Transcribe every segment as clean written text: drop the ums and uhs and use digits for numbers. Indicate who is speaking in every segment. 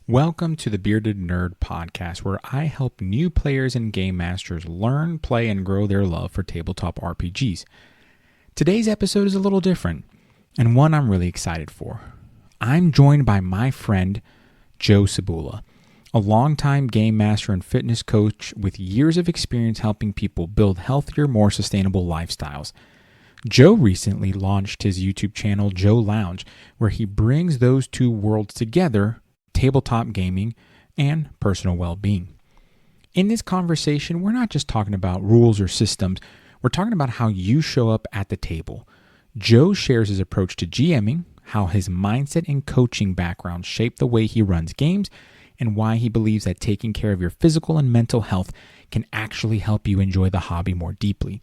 Speaker 1: Welcome to the Bearded Nerd Podcast, where I help new players and game masters learn, play, and grow their love for tabletop RPGs. Today's episode is a little different, and one I'm really excited for. I'm joined by my friend, Joe Cebula, a longtime game master and fitness coach with years of experience helping people build healthier, more sustainable lifestyles. Joe recently launched his YouTube channel, Joe Lounge, where he brings those two worlds together, tabletop gaming and personal well-being. In this conversation, we're not just talking about rules or systems, we're talking about how you show up at the table. Joe shares his approach to GMing, how his mindset and coaching background shape the way he runs games, and why he believes that taking care of your physical and mental health can actually help you enjoy the hobby more deeply.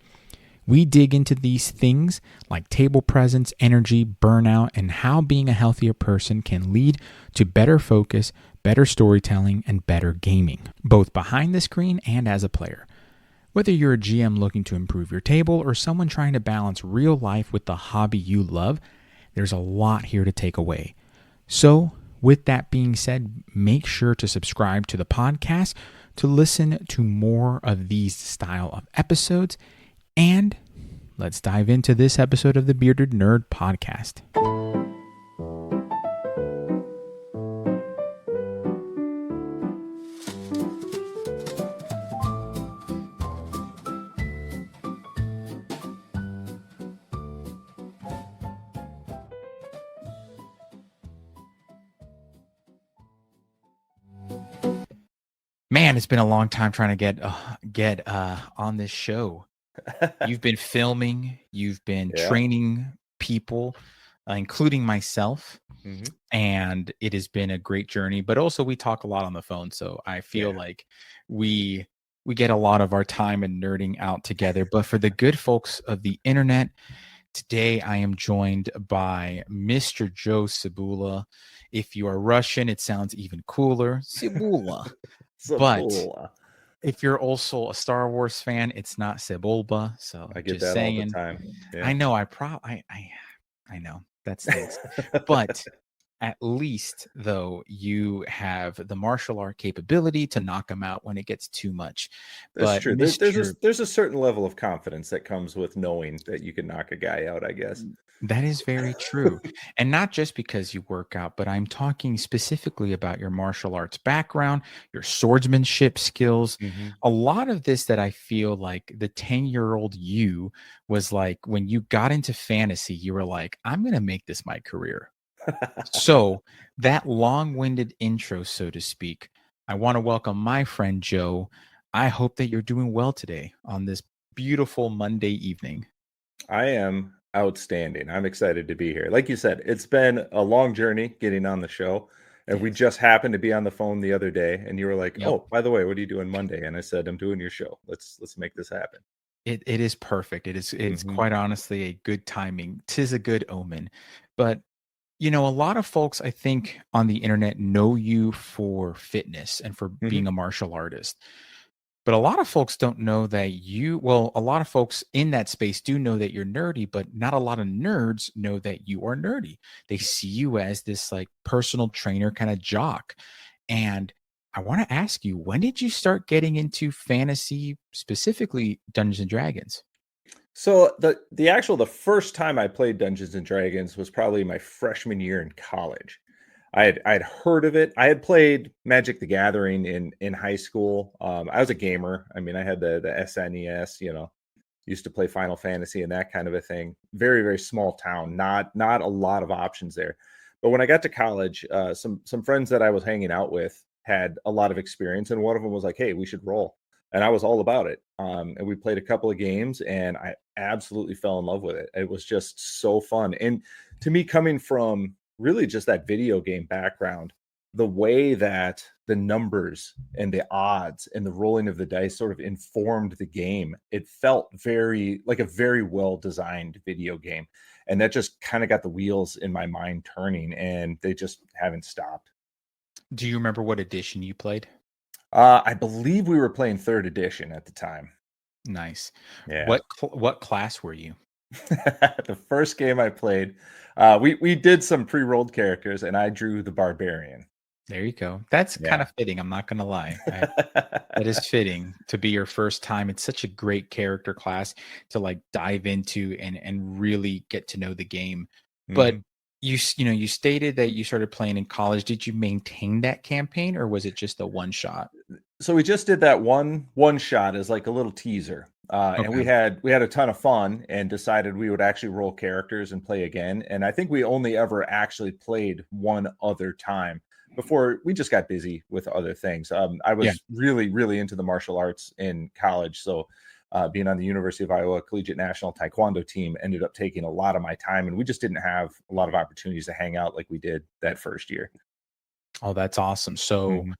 Speaker 1: We dig into these things like table presence, energy, burnout, and how being a healthier person can lead to better focus, better storytelling, and better gaming, both behind the screen and as a player. Whether you're a GM looking to improve your table or someone trying to balance real life with the hobby you love, there's a lot here to take away. So, with that being said, make sure to subscribe to the podcast to listen to more of these style of episodes. And let's dive into this episode of the Bearded Nerd Podcast. Man, it's been a long time trying to get on this show. You've been filming, you've been training people, including myself, and it has been a great journey. But also, we talk a lot on the phone, so I feel like we get a lot of our time and nerding out together. But for the good folks of the internet, today I am joined by Mr. Joe Cebula. If you are Russian, it sounds even cooler, Cebula. But if you're also a Star Wars fan, it's not Sebulba. So
Speaker 2: I get
Speaker 1: just
Speaker 2: that
Speaker 1: saying.
Speaker 2: all the time. Yeah.
Speaker 1: I know. I know that stinks. But at least, though, you have the martial art capability to knock them out when it gets too much.
Speaker 2: That's
Speaker 1: But
Speaker 2: true. There's a certain level of confidence that comes with knowing that you can knock a guy out, I guess.
Speaker 1: That is very true. And not just because you work out, but I'm talking specifically about your martial arts background, your swordsmanship skills. A lot of this that I feel like the 10-year-old you was like, when you got into fantasy, you were like, I'm going to make this my career. So that long-winded intro, so to speak, I want to welcome my friend Joe. I hope that you're doing well today on this beautiful Monday evening.
Speaker 2: I am outstanding. I'm excited to be here. Like you said, it's been a long journey getting on the show. And we just happened to be on the phone the other day, and you were like, "Oh, by the way, what are you doing Monday?" And I said, "I'm doing your show. Let's make this happen."
Speaker 1: It is perfect. It's quite honestly a good timing. 'Tis a good omen. But a lot of folks I think on the internet know you for fitness and for being a martial artist. But a lot of folks don't know that a lot of folks in that space do know that you're nerdy, but not a lot of nerds know that you are nerdy. They see you as this like personal trainer kind of jock. And I want to ask you, when did you start getting into fantasy, specifically Dungeons and Dragons?
Speaker 2: So the first time I played Dungeons and Dragons was probably my freshman year in college. I had heard of it. I had played Magic the Gathering in high school. I was a gamer. I mean, I had the SNES. Used to play Final Fantasy and that kind of a thing. Very very small town. Not a lot of options there. But when I got to college, some friends that I was hanging out with had a lot of experience, and one of them was like, "Hey, we should roll." And I was all about it. And we played a couple of games, and I absolutely fell in love with it. It was just so fun. And to me, coming from really just that video game background, the way that the numbers and the odds and the rolling of the dice sort of informed the game, it felt very like a very well designed video game. And that just kind of got the wheels in my mind turning, and they just haven't stopped.
Speaker 1: Do you remember what edition you played?
Speaker 2: I believe we were playing third edition at the time.
Speaker 1: Nice.
Speaker 2: Yeah.
Speaker 1: What class were you?
Speaker 2: The first game I played, we did some pre-rolled characters, and I drew the barbarian.
Speaker 1: There you go. That's kind
Speaker 2: Yeah.
Speaker 1: of fitting. I'm not going to lie. That is fitting to be your first time. It's such a great character class to like dive into and really get to know the game. But
Speaker 2: Mhm.
Speaker 1: you stated that you started playing in college. Did you maintain that campaign or was it just a one shot?
Speaker 2: So we just did that one shot as like a little teaser. And
Speaker 1: Okay.
Speaker 2: we had a ton of fun and decided we would actually roll characters and play again. And I think we only ever actually played one other time before we just got busy with other things. I
Speaker 1: Yeah.
Speaker 2: was really, really into the martial arts in college. So being on the University of Iowa Collegiate National Taekwondo team ended up taking a lot of my time. And we just didn't have a lot of opportunities to hang out like we did that first year.
Speaker 1: Oh, that's awesome. So,
Speaker 2: Mhm.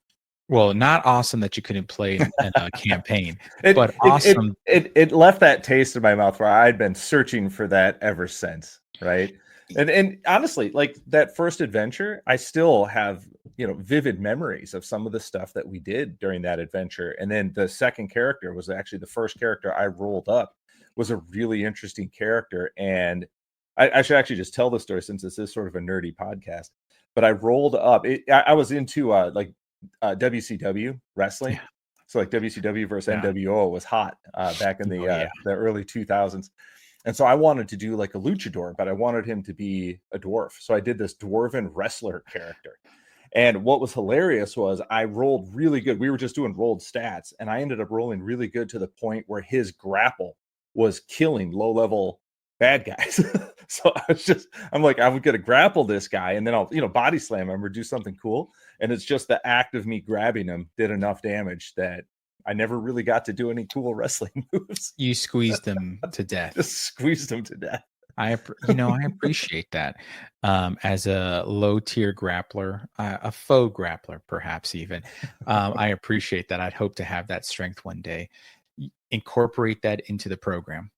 Speaker 1: well, not awesome that you couldn't play in a campaign,
Speaker 2: It
Speaker 1: but
Speaker 2: it it
Speaker 1: awesome.
Speaker 2: it left that taste in my mouth where I'd been searching for that ever since, right? And honestly, like that first adventure, I still have, vivid memories of some of the stuff that we did during that adventure. And then the second character was actually the first character I rolled up was a really interesting character. And I should actually just tell the story since this is sort of a nerdy podcast. But I rolled up. I was into WCW wrestling,
Speaker 1: Yeah.
Speaker 2: so like WCW versus
Speaker 1: Yeah.
Speaker 2: NWO was hot back in
Speaker 1: Oh, yeah.
Speaker 2: the early 2000s. And so I wanted to do like a luchador, but I wanted him to be a dwarf. So I did this dwarven wrestler character. And what was hilarious was I rolled really good. We were just doing rolled stats, and I ended up rolling really good to the point where his grapple was killing low level bad guys. So I'm like, I'm going to grapple this guy and then I'll, body slam him or do something cool. And it's just the act of me grabbing him did enough damage that I never really got to do any cool wrestling moves.
Speaker 1: You squeezed them to death.
Speaker 2: Just squeezed him to death.
Speaker 1: I appreciate that. As a low tier grappler, a faux grappler, perhaps even, I appreciate that. I'd hope to have that strength one day. Incorporate that into the program.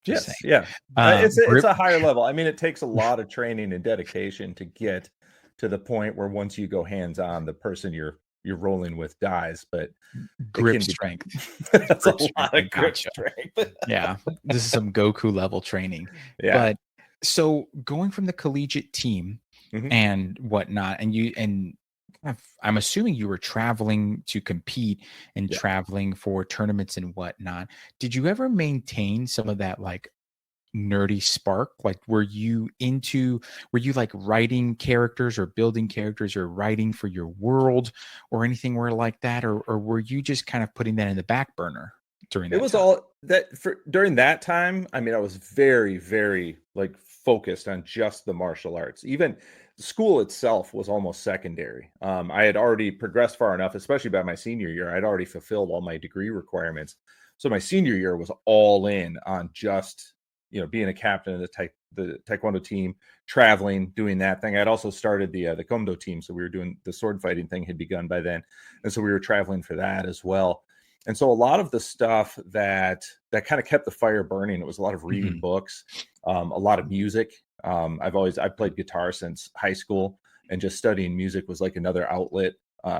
Speaker 1: Just saying.
Speaker 2: Yes, yeah. It's
Speaker 1: Grip.
Speaker 2: a higher level. I mean, it takes a lot of training and dedication to get to the point where once you go hands on, the person you're rolling with dies. But it
Speaker 1: Grip
Speaker 2: can be
Speaker 1: strength.
Speaker 2: that's a
Speaker 1: Grip strength.
Speaker 2: lot
Speaker 1: I
Speaker 2: of grip
Speaker 1: gotcha.
Speaker 2: strength.
Speaker 1: Yeah, this is some Goku level training.
Speaker 2: Yeah.
Speaker 1: But so going from the collegiate team
Speaker 2: Mhm.
Speaker 1: and whatnot, I'm assuming you were traveling to compete and
Speaker 2: Yeah.
Speaker 1: traveling for tournaments and whatnot. Did you ever maintain some of that like nerdy spark? Like, were you like writing characters or building characters or writing for your world or anything where like that? Or were you just kind of putting that in the back burner during
Speaker 2: It
Speaker 1: that
Speaker 2: was
Speaker 1: time?
Speaker 2: all that for during that time. I mean, I was very, very like focused on just the martial arts. Even school itself was almost secondary. I had already progressed far enough, especially by my senior year. I'd already fulfilled all my degree requirements. So my senior year was all in on just being a captain of the taekwondo team, traveling, doing that thing. I'd also started the komdo team, so we were doing the sword fighting thing had begun by then, and so we were traveling for that as well. And so a lot of the stuff that kind of kept the fire burning, it was a lot of reading
Speaker 1: Mhm.
Speaker 2: books, a lot of music. I played guitar since high school, and just studying music was like another outlet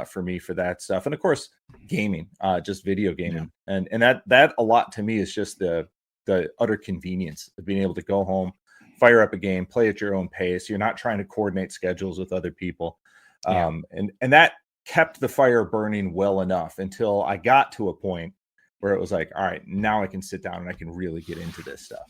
Speaker 2: for me for that stuff. And of course, gaming, just video
Speaker 1: Yeah.
Speaker 2: gaming, and that a lot to me is just the utter convenience of being able to go home, fire up a game, play at your own pace. You're not trying to coordinate schedules with other people,
Speaker 1: Yeah.
Speaker 2: and that kept the fire burning well enough until I got to a point where it was like, all right, now I can sit down and I can really get into this stuff.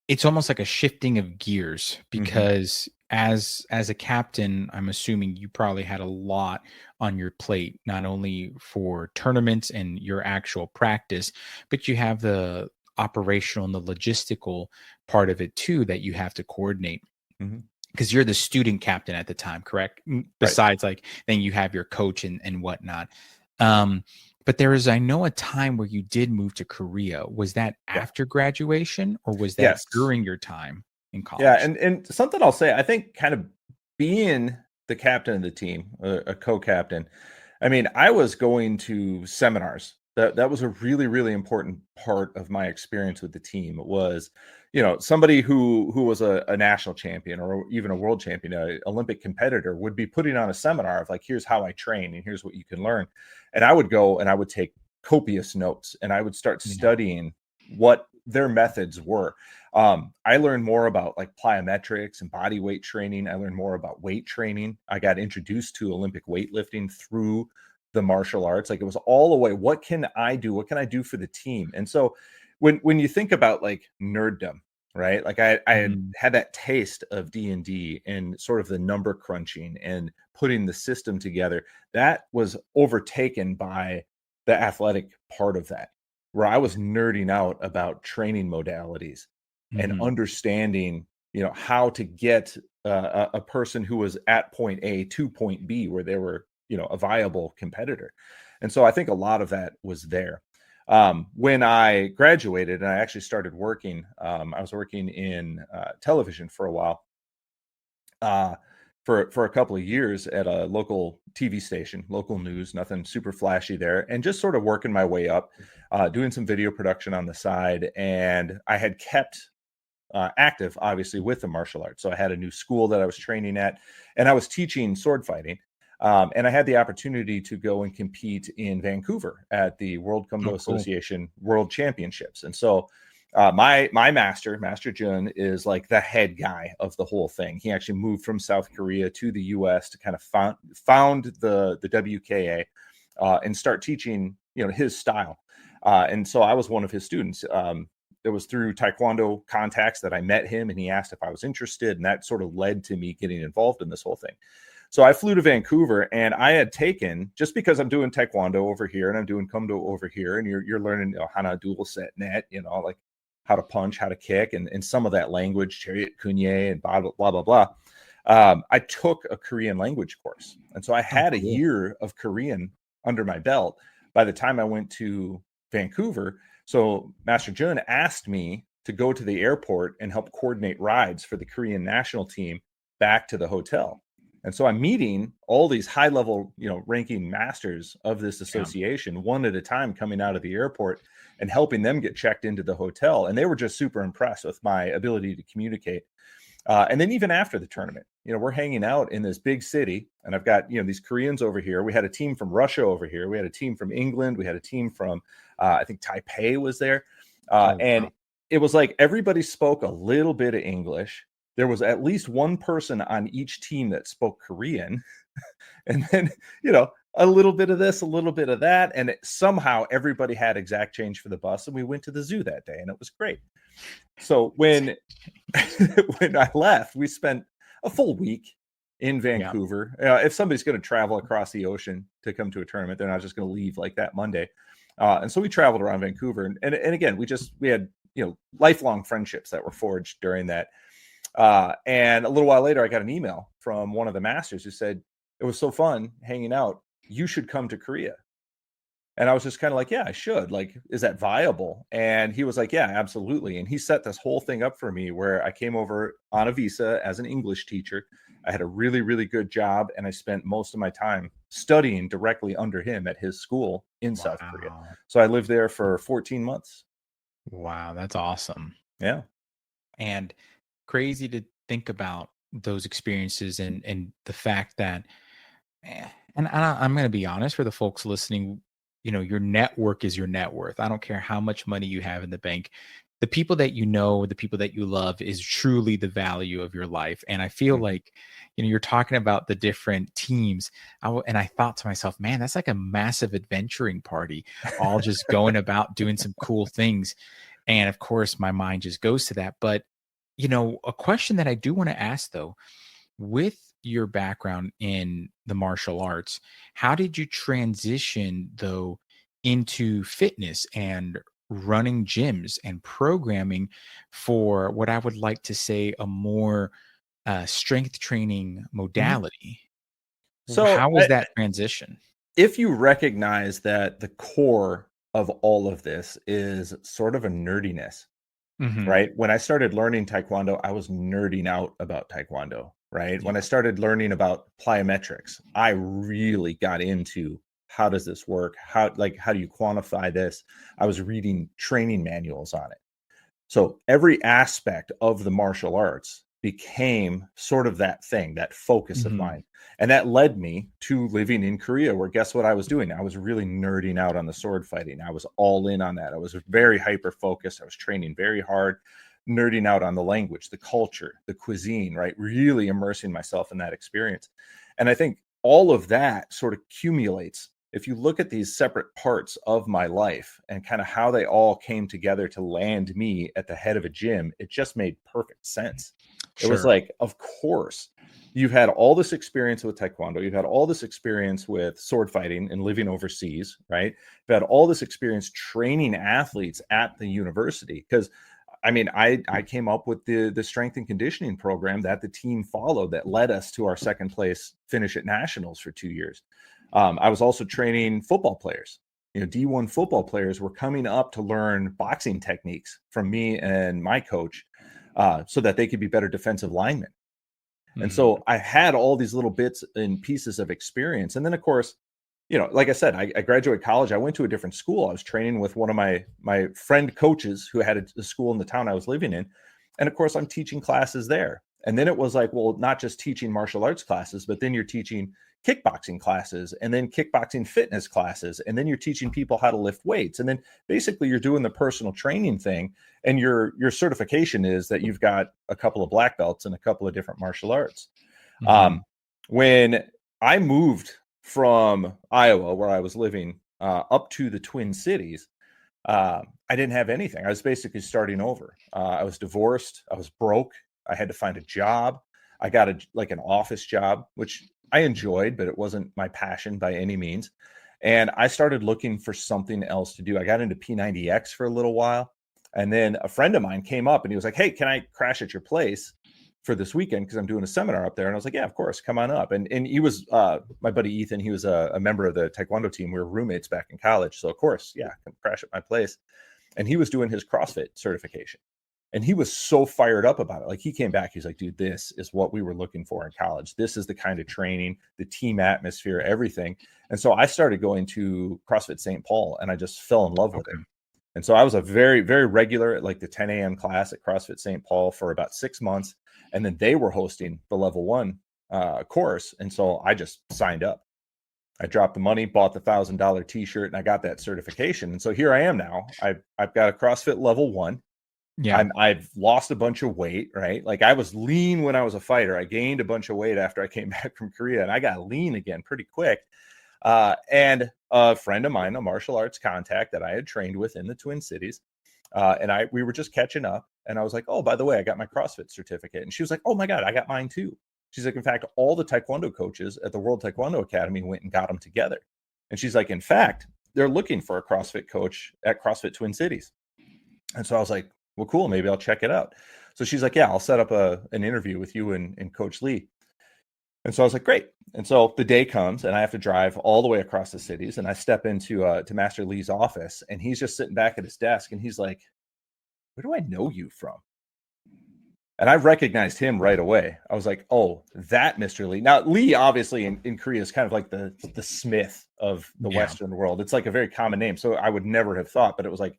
Speaker 1: It's almost like a shifting of gears
Speaker 2: Hmm.
Speaker 1: because as a captain, I'm assuming you probably had a lot on your plate, not only for tournaments and your actual practice, but you have the operational and the logistical part of it too that you have to coordinate
Speaker 2: Hmm.
Speaker 1: because you're the student captain at the time, correct?
Speaker 2: Right.
Speaker 1: Besides, like then you have your coach and whatnot. Um, but there is, I know, a time where you did move to Korea. Was that
Speaker 2: Yeah.
Speaker 1: after graduation or was that
Speaker 2: Yes.
Speaker 1: during your time in
Speaker 2: Yeah.
Speaker 1: college?
Speaker 2: And something I'll say, I think kind of being the captain of the team, a co-captain, I mean, I was going to seminars. That was a really, really important part of my experience with the team. It was, somebody who was a national champion or even a world champion, a Olympic competitor would be putting on a seminar of like, here's how I train and here's what you can learn. And I would go and I would take copious notes and I would start
Speaker 1: Yeah.
Speaker 2: studying what their methods were. I learned more about like plyometrics and body weight training. I learned more about weight training. I got introduced to Olympic weightlifting through the martial arts. Like it was all the way, what can I do? What can I do for the team? And so when you think about like nerddom, right? Like I
Speaker 1: Mhm.
Speaker 2: had that taste of D&D and sort of the number crunching and putting the system together. That was overtaken by the athletic part of that, where I was nerding out about training modalities and
Speaker 1: Mhm.
Speaker 2: understanding, how to get a person who was at point A to point B where they were, a viable competitor. And so I think a lot of that was there. When I graduated and I actually started working, I was working in television for a while, uh, for a couple of years at a local TV station, local news, nothing super flashy there, and just sort of working my way up, doing some video production on the side. And I had kept active, obviously, with the martial arts. So I had a new school that I was training at, and I was teaching sword fighting. And I had the opportunity to go and compete in Vancouver at the World
Speaker 1: Oh,
Speaker 2: Kumbo
Speaker 1: cool.
Speaker 2: Association World Championships. And so my Master Jun, is like the head guy of the whole thing. He actually moved from South Korea to the U.S. to kind of found the WKA and start teaching, his style. And so I was one of his students. It was through Taekwondo contacts that I met him, and he asked if I was interested, and that sort of led to me getting involved in this whole thing. So I flew to Vancouver, and I had taken, just because I'm doing Taekwondo over here and I'm doing Kumdo over here, and you're learning, how to dual set net, like how to punch, how to kick, and some of that language, chariot kunye, and blah blah blah blah blah. I took a Korean language course, and so I
Speaker 1: Oh,
Speaker 2: had a
Speaker 1: cool.
Speaker 2: year of Korean under my belt by the time I went to Vancouver. So Master Jun asked me to go to the airport and help coordinate rides for the Korean national team back to the hotel. And so I'm meeting all these high level, ranking masters of this
Speaker 1: Yeah.
Speaker 2: association one at a time coming out of the airport and helping them get checked into the hotel. And they were just super impressed with my ability to communicate. And then even after the tournament, we're hanging out in this big city, and I've got, these Koreans over here. We had a team from Russia over here. We had a team from England. We had a team from, I think Taipei was there.
Speaker 1: Oh,
Speaker 2: And
Speaker 1: wow.
Speaker 2: it was like everybody spoke a little bit of English. There was at least one person on each team that spoke Korean. And then, a little bit of this, a little bit of that. And somehow everybody had exact change for the bus. And we went to the zoo that day, and it was great. So when when I left, we spent a full week in
Speaker 1: Yeah.
Speaker 2: Vancouver. If somebody's going to travel across the ocean to come to a tournament, they're not just going to leave like that Monday. And so we traveled around Vancouver, and again, we had lifelong friendships that were forged during that. And a little while later, I got an email from one of the masters who said, "It was so fun hanging out. You should come to Korea." And I was just kind of like, yeah, I should. Like, is that viable? And he was like, yeah, absolutely. And he set this whole thing up for me where I came over on a visa as an English teacher. I had a really, really good job, and I spent most of my time studying directly under him at his school in South Korea.
Speaker 1: Wow.
Speaker 2: So I lived there for 14 months.
Speaker 1: Wow, that's awesome.
Speaker 2: Yeah.
Speaker 1: And crazy to think about those experiences and the fact that I'm going to be honest for the folks listening, your network is your net worth. I don't care how much money you have in the bank. The people that you know, the people that you love is truly the value of your life. And I feel
Speaker 2: Mhm.
Speaker 1: like, you're talking about the different teams. And I thought to myself, man, that's like a massive adventuring party, all just going about doing some cool things. And of course, my mind just goes to that. But, a question that I do want to ask though, with your background in the martial arts, how did you transition though into fitness and running gyms and programming for what I would like to say a more strength training
Speaker 2: Mhm.
Speaker 1: modality?
Speaker 2: So
Speaker 1: How was that transition?
Speaker 2: if you recognize that the core of all of this is sort of a nerdiness,
Speaker 1: Hmm.
Speaker 2: right? When I started learning Taekwondo, I was nerding out about Taekwondo, right?
Speaker 1: Yeah.
Speaker 2: When I started learning about plyometrics, I really got into how does this work? How do you quantify this? I was reading training manuals on it. So every aspect of the martial arts became sort of that thing, that focus of
Speaker 1: Hmm.
Speaker 2: mine. And that led me to living in Korea, where guess what I was doing? I was really nerding out on the sword fighting. I was all in on that. I was very hyper focused. I was training very hard. nerding out on the language, the culture, the cuisine, right? Really immersing myself in that experience. And I think all of that sort of accumulates. If you look at these separate parts of my life and kind of how they all came together to land me at the head of a gym, it just made perfect sense. It was
Speaker 1: Sure.
Speaker 2: like, of course, you've had all this experience with Taekwondo, you've had all this experience with sword fighting and living overseas, right? You've had all this experience training athletes at the university. Because I mean, I came up with the strength and conditioning program that the team followed that led us to our second place finish at nationals for 2 years. I was also training football players. D1 football players were coming up to learn boxing techniques from me and my coach, so that they could be better defensive linemen. And so I had all these little bits and pieces of experience. And then, of course, like I said, I graduated college. I went to a different school. I was training with one of my friend coaches who had a school in the town I was living in. And of course, I'm teaching classes there. And then it was like, well, not just teaching martial arts classes, but then you're teaching kickboxing classes and then kickboxing fitness classes. And then you're teaching people how to lift weights. And then basically you're doing the personal training thing. And your certification is that you've got a couple of black belts and a couple of different martial arts. When I moved from Iowa, where I was living, up to the Twin Cities, I didn't have anything. I was basically starting over. I was divorced. I was broke. I had to find a job. I got an office job, which I enjoyed, but it wasn't my passion by any means. And I started looking for something else to do. I got into P90X for a little while. And then a friend of mine came up and he was like, hey, can I crash at your place for this weekend? Because I'm doing a seminar up there. And I was like, yeah, of course, come on up. And he was my buddy Ethan. He was a member of the Taekwondo team. We were roommates back in college. So of course, yeah, come crash at my place. And he was doing his CrossFit certification. And he was so fired up about it. Like, he came back, he's like, dude, this is what we were looking for in college. This is the kind of training, the team atmosphere, everything. And so I started going to CrossFit St. Paul and I just fell in love with it. And so I was a very, very regular at like the 10 a.m. class at CrossFit St. Paul for about 6 months. And then they were hosting the level 1 course. And so I just signed up. I dropped the money, bought the $1,000 t-shirt, and I got that certification. And so here I am now. I've got a CrossFit level 1.
Speaker 1: Yeah.
Speaker 2: I've lost a bunch of weight, right? Like, I was lean when I was a fighter. I gained a bunch of weight after I came back from Korea, and I got lean again pretty quick. And a friend of mine, a martial arts contact that I had trained with in the Twin Cities, and we were just catching up. And I was like, oh, by the way, I got my CrossFit certificate. And she was like, oh my God, I got mine too. She's like, in fact, all the Taekwondo coaches at the World Taekwondo Academy went and got them together. And she's like, in fact, they're looking for a CrossFit coach at CrossFit Twin Cities. And so I was like, well, cool, maybe I'll check it out. So she's like, yeah, I'll set up an interview with you and Coach Lee. And so I was like, great. And so the day comes and I have to drive all the way across the cities, and I step into to Master Lee's office, and he's just sitting back at his desk, and he's like, where do I know you from? And I recognized him right away. I was like, oh, that Mr. Lee. Now, Lee, obviously, in Korea is kind of like the Smith of the Western world. It's like a very common name. So I would never have thought, but it was like,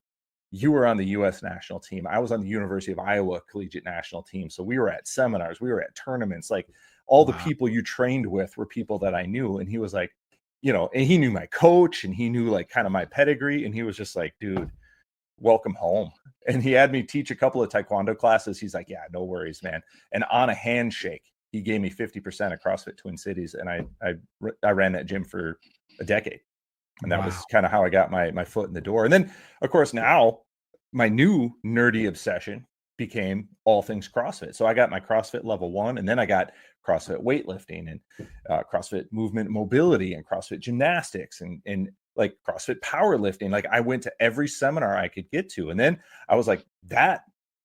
Speaker 2: you were on the U.S. national team. I was on the University of Iowa collegiate national team. So we were at seminars. We were at tournaments. Like, all the people you trained with were people that I knew. And he was like, and he knew my coach, and he knew like kind of my pedigree. And he was just like, dude, welcome home. And he had me teach a couple of Taekwondo classes. He's like, yeah, no worries, man. And on a handshake, he gave me 50% of CrossFit Twin Cities. And I ran that gym for a decade. And that was kind of how I got my foot in the door. And then, of course, now my new nerdy obsession became all things CrossFit. So I got my CrossFit level 1, and then I got CrossFit weightlifting and CrossFit movement mobility and CrossFit gymnastics and like CrossFit powerlifting. Like, I went to every seminar I could get to. And then I was like, that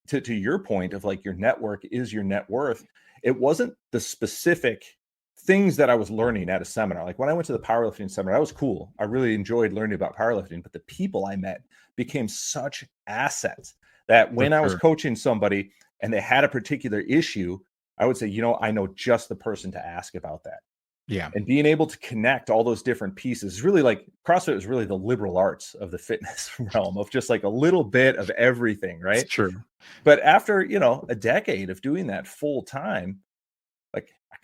Speaker 2: to your point of like, your network is your net worth. It wasn't the specific things that I was learning at a seminar. Like, when I went to the powerlifting seminar, that was cool. I really enjoyed learning about powerlifting, but the people I met became such assets that when I was coaching somebody and they had a particular issue, I would say, I know just the person to ask about that.
Speaker 1: Yeah.
Speaker 2: And being able to connect all those different pieces, really, like, CrossFit is really the liberal arts of the fitness realm, of just like a little bit of everything, right?
Speaker 1: It's true.
Speaker 2: But after, a decade of doing that full time, like, I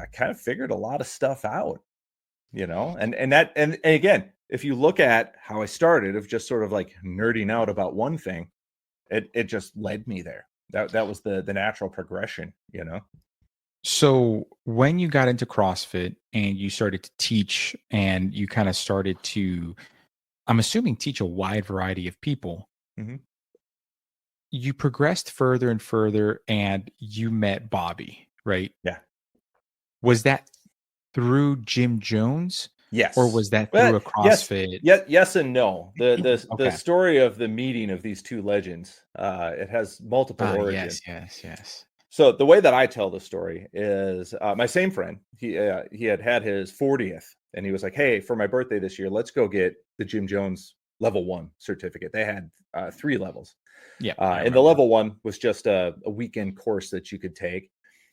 Speaker 2: kind of figured a lot of stuff out, and again, if you look at how I started of just sort of like nerding out about one thing, it just led me there. That was the natural progression, you know.
Speaker 1: So when you got into CrossFit and you started to teach and you kind of started to, I'm assuming, teach a wide variety of people,
Speaker 2: Hmm.
Speaker 1: you progressed further and further and you met Bobby, right?
Speaker 2: Yeah.
Speaker 1: Was that through Jim Jones or
Speaker 2: Yes.
Speaker 1: was that
Speaker 2: Well,
Speaker 1: through a
Speaker 2: yes,
Speaker 1: CrossFit?
Speaker 2: yes and no. The
Speaker 1: Okay.
Speaker 2: story of the meeting of these two legends, it has multiple
Speaker 1: Ah,
Speaker 2: origins.
Speaker 1: yes, yes, yes.
Speaker 2: So the way that I tell the story is, my same friend, he had his 40th, and he was like, "Hey, for my birthday this year, let's go get the Jim Jones level 1 certificate." They had 3 levels.
Speaker 1: Yeah, I
Speaker 2: And the
Speaker 1: remember.
Speaker 2: level 1 was just a weekend course that you could take,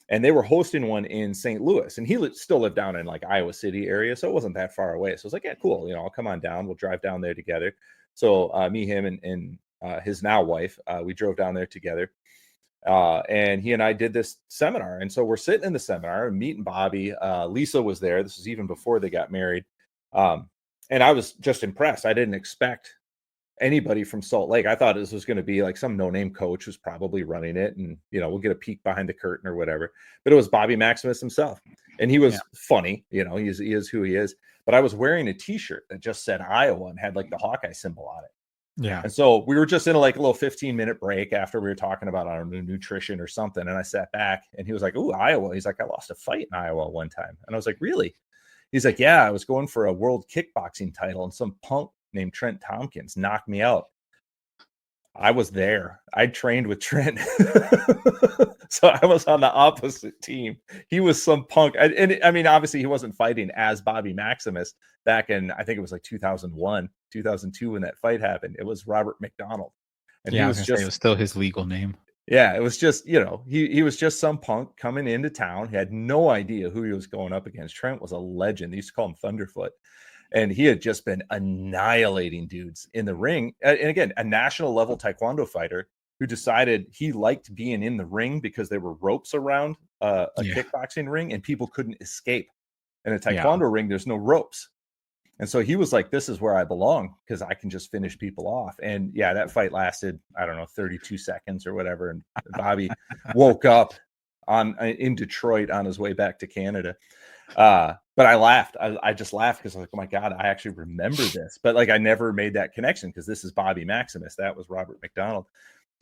Speaker 2: and they were hosting one in St. Louis, and he still lived down in, like, Iowa City area, so it wasn't that far away. So I was like, "Yeah, cool, I'll come on down. We'll drive down there together." So, me, him, and his now wife, we drove down there together, and he and I did this seminar. And so we're sitting in the seminar and meeting Bobby. Lisa was there. This was even before they got married. Um, and I was just impressed. I didn't expect anybody from Salt Lake. I thought this was going to be like some no-name coach who's probably running it, and we'll get a peek behind the curtain or whatever. But it was Bobby Maximus himself, and he
Speaker 1: Yeah.
Speaker 2: was funny. He is who he is. But I was wearing a T-shirt that just said Iowa and had like the Hawkeye symbol on it.
Speaker 1: Yeah.
Speaker 2: And so we were just in a little 15-minute break after we were talking about our new nutrition or something. And I sat back and he was like, "Ooh, Iowa." He's like, "I lost a fight in Iowa one time." And I was like, "Really?" He's like, "Yeah, I was going for a world kickboxing title and some punk named Trent Tompkins knocked me out." I was there. I trained with Trent. So I was on the opposite team. He was some punk. And I mean, obviously, he wasn't fighting as Bobby Maximus back in, I think it was like 2001, 2002 when that fight happened. It was Robert McDonald. And he
Speaker 1: Yeah, I was
Speaker 2: was
Speaker 1: gonna say it
Speaker 2: just,
Speaker 1: was still his legal name.
Speaker 2: yeah, it was just, he was just some punk coming into town. He had no idea who he was going up against. Trent was a legend. They used to call him Thunderfoot. And he had just been annihilating dudes in the ring. And again, a national level taekwondo fighter who decided he liked being in the ring because there were ropes around a
Speaker 1: Yeah.
Speaker 2: kickboxing ring and people couldn't escape. In a
Speaker 1: Yeah.
Speaker 2: taekwondo ring, there's no ropes. And so he was like, "This is where I belong because I can just finish people off." And yeah, that fight lasted, I don't know, 32 seconds or whatever. And Bobby woke up in Detroit on his way back to Canada. But I laughed. I just laughed because I was like, "Oh my God, I actually remember this." But like I never made that connection because this is Bobby Maximus. That was Robert McDonald.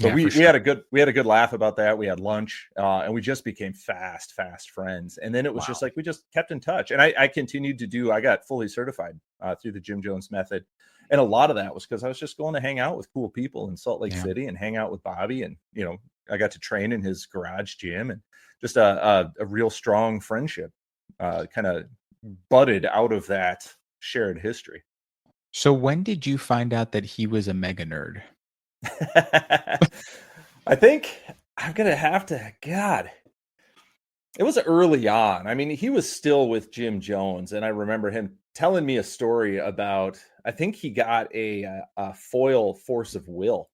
Speaker 2: But
Speaker 1: Yeah, for
Speaker 2: we
Speaker 1: sure.
Speaker 2: had a good laugh about that. We had lunch, and we just became fast friends. And then it was just
Speaker 1: Wow.
Speaker 2: like we just kept in touch. And I continued to do. I got fully certified through the Jim Jones method, and a lot of that was because I was just going to hang out with cool people in Salt Lake
Speaker 1: Yeah.
Speaker 2: City and hang out with Bobby. And I got to train in his garage gym, and just a real strong friendship kind of budded out of that shared history.
Speaker 1: So when did you find out that he was a mega nerd?
Speaker 2: I think I'm gonna have to. God, it was early on. I mean, he was still with Jim Jones, and I remember him telling me a story about. I think he got a foil force of will,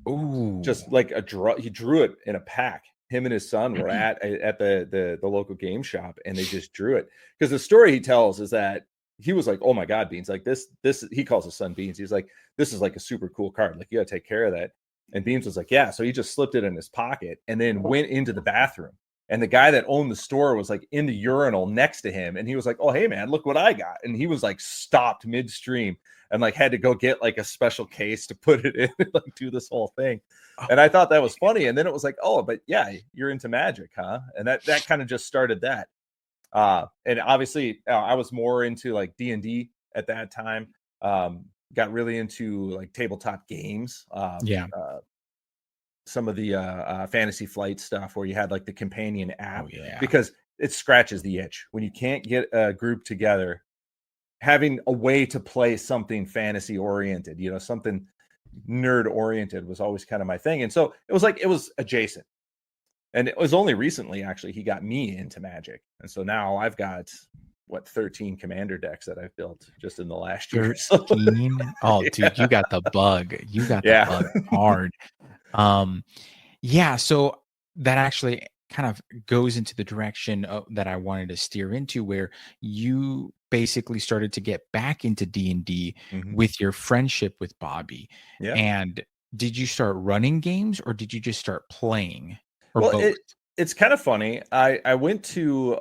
Speaker 1: Ooh.
Speaker 2: just like a draw. He drew it in a pack. Him and his son were at the local game shop, and they just drew it. Because the story he tells is that he was like, "Oh my God, Beans! Like this." He calls his son Beans. He's like, "This is like a super cool card. Like you got to take care of that." And Beans was like, "Yeah." So he just slipped it in his pocket and then went into the bathroom. And the guy that owned the store was like in the urinal next to him, and he was like, "Oh hey man, look what I got!" And he was like stopped midstream and like had to go get like a special case to put it in and like do this whole thing.
Speaker 1: Oh,
Speaker 2: And I thought that was funny. And then it was like, "Oh, but yeah, you're into magic, huh?" And that kind of just started that. And obviously, I was more into like D&D at that time. Got really into like tabletop games.
Speaker 1: yeah.
Speaker 2: Some of the Fantasy Flight stuff where you had like the companion
Speaker 1: Oh,
Speaker 2: app
Speaker 1: yeah.
Speaker 2: because it scratches the itch when you can't get a group together. Having a way to play something fantasy oriented, something nerd oriented was always kind of my thing. And so it was adjacent. And it was only recently actually he got me into Magic. And so now I've got 13 commander decks that I've built just in the last year or so.
Speaker 1: 13? Oh, dude, you
Speaker 2: Yeah.
Speaker 1: got the bug. You got the
Speaker 2: Yeah.
Speaker 1: bug hard. Um, yeah, so that actually kind of goes into the direction that I wanted to steer into, where you basically started to get back into D&D
Speaker 2: Mhm.
Speaker 1: with your friendship with Bobby.
Speaker 2: Yeah.
Speaker 1: And did you start running games or did you just start playing or
Speaker 2: Well,
Speaker 1: both?
Speaker 2: it's kind of funny. I went to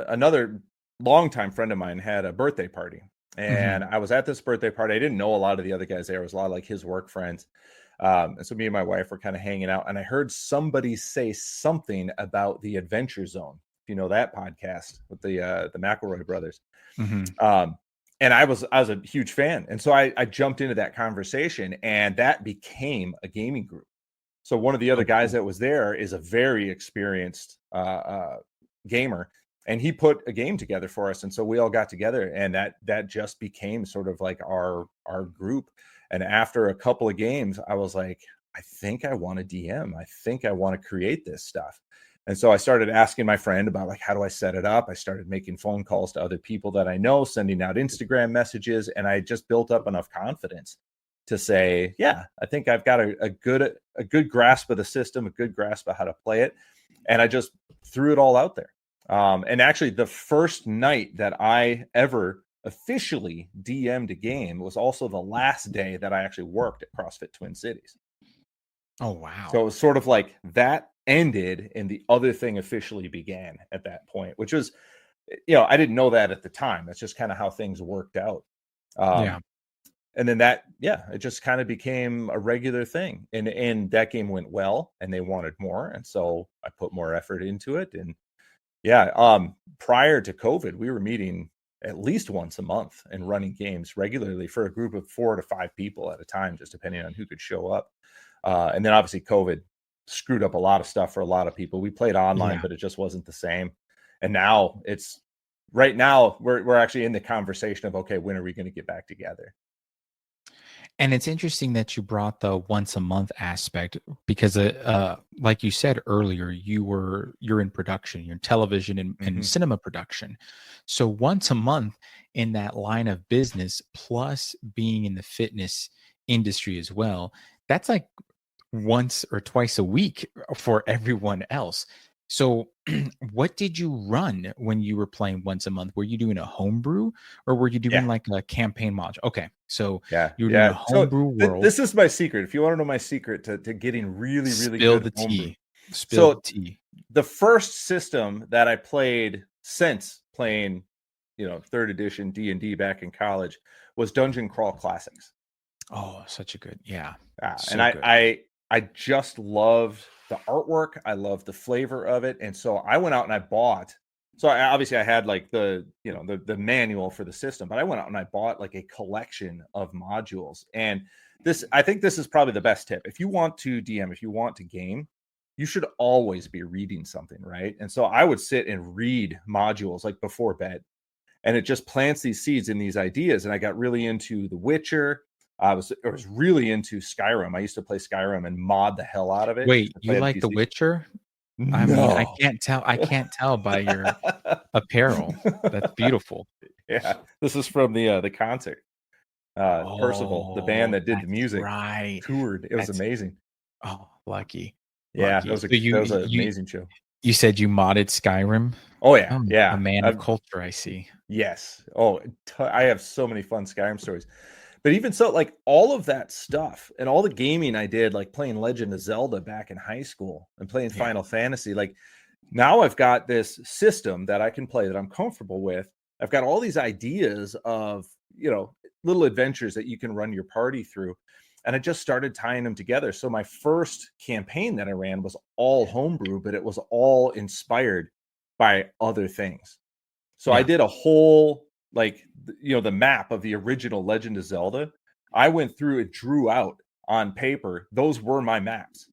Speaker 2: another longtime friend of mine had a birthday party, and
Speaker 1: Hmm.
Speaker 2: I was at this birthday party. I didn't know a lot of the other guys there. It was a lot of like his work friends. And so me and my wife were kind of hanging out, and I heard somebody say something about the Adventure Zone. If you know that podcast with the McElroy brothers.
Speaker 1: Hmm.
Speaker 2: Um, and I was a huge fan, and so I jumped into that conversation, and that became a gaming group. So one of the other
Speaker 1: Oh,
Speaker 2: guys
Speaker 1: cool.
Speaker 2: that was there is a very experienced gamer, and he put a game together for us, and so we all got together, and that just became sort of like our group. And after a couple of games, I was like, I think I want to DM. I think I want to create this stuff. And so I started asking my friend about like, how do I set it up? I started making phone calls to other people that I know, sending out Instagram messages, and I just built up enough confidence to say, yeah, I think I've got a good grasp of the system, a good grasp of how to play it. And I just threw it all out there. And actually, the first night that I ever officially DM'd a game was also the last day that I actually worked at CrossFit Twin Cities.
Speaker 1: Oh,
Speaker 2: So
Speaker 1: wow.
Speaker 2: it was sort of like that ended and the other thing officially began at that point, which was, I didn't know that at the time. That's just kind of how things worked out.
Speaker 1: Yeah.
Speaker 2: Um, and then that, yeah, it just kind of became a regular thing. And that game went well and they wanted more. And so I put more effort into it. And yeah, prior to COVID, we were meeting at least once a month and running games regularly for a group of 4 to 5 people at a time, just depending on who could show up. And then obviously COVID screwed up a lot of stuff for a lot of people. We played online,
Speaker 1: Yeah.
Speaker 2: but it just wasn't the same. And now it's right now we're actually in the conversation of, okay, when are we going to get back together?
Speaker 1: And it's interesting that you brought the once a month aspect because, like you said earlier, you're in production, you're in television and
Speaker 2: Hmm.
Speaker 1: cinema production. So once a month in that line of business, plus being in the fitness industry as well, that's like once or twice a week for everyone else. So, what did you run when you were playing once a month? Were you doing a homebrew or were you doing
Speaker 2: Yeah.
Speaker 1: like a campaign module? Okay, so
Speaker 2: Yeah,
Speaker 1: you were doing a
Speaker 2: yeah. So
Speaker 1: homebrew world.
Speaker 2: this is my secret. If you want to know my secret to getting really, really
Speaker 1: Spill
Speaker 2: good
Speaker 1: the
Speaker 2: homebrew.
Speaker 1: tea. Spill the
Speaker 2: So
Speaker 1: tea.
Speaker 2: the first system that I played since playing, third edition D&D back in college was Dungeon Crawl Classics.
Speaker 1: Oh, such a good, yeah,
Speaker 2: And
Speaker 1: so
Speaker 2: I
Speaker 1: good.
Speaker 2: I I just loved the artwork. I loved the flavor of it, and so I went out and I bought. So obviously I had like the manual for the system, but I went out and I bought like a collection of modules. And I think this is probably the best tip. If you want to DM, if you want to game, you should always be reading something, right? And so I would sit and read modules like before bed, and it just plants these seeds in these ideas. And I got really into The Witcher. I was really into Skyrim. I used to play Skyrim and mod the hell out of it just
Speaker 1: Wait,
Speaker 2: to
Speaker 1: you
Speaker 2: play the
Speaker 1: like The
Speaker 2: PC.
Speaker 1: Witcher? I mean,
Speaker 2: No.
Speaker 1: I can't tell by your apparel. That's beautiful.
Speaker 2: Yeah, this is from the concert. Percival, the band
Speaker 1: Oh,
Speaker 2: that did the
Speaker 1: that's
Speaker 2: music,
Speaker 1: right.
Speaker 2: toured. It was
Speaker 1: That's
Speaker 2: amazing.
Speaker 1: Oh, lucky,
Speaker 2: Yeah, that
Speaker 1: lucky.
Speaker 2: was a
Speaker 1: So
Speaker 2: that was an amazing show.
Speaker 1: you said you modded Skyrim?
Speaker 2: Oh yeah,
Speaker 1: Oh, a
Speaker 2: yeah.
Speaker 1: man of culture, I see.
Speaker 2: Yes. Oh, I have so many fun Skyrim stories. But even so, like all of that stuff and all the gaming I did, like playing Legend of Zelda back in high school and playing
Speaker 1: Yeah,
Speaker 2: Final Fantasy, like now I've got this system that I can play that I'm comfortable with. I've got all these ideas of, little adventures that you can run your party through. And I just started tying them together. So my first campaign that I ran was all homebrew, but it was all inspired by other things. So I
Speaker 1: yeah.
Speaker 2: did a whole like the map of the original Legend of Zelda. I went through and drew out on paper. Those were my maps.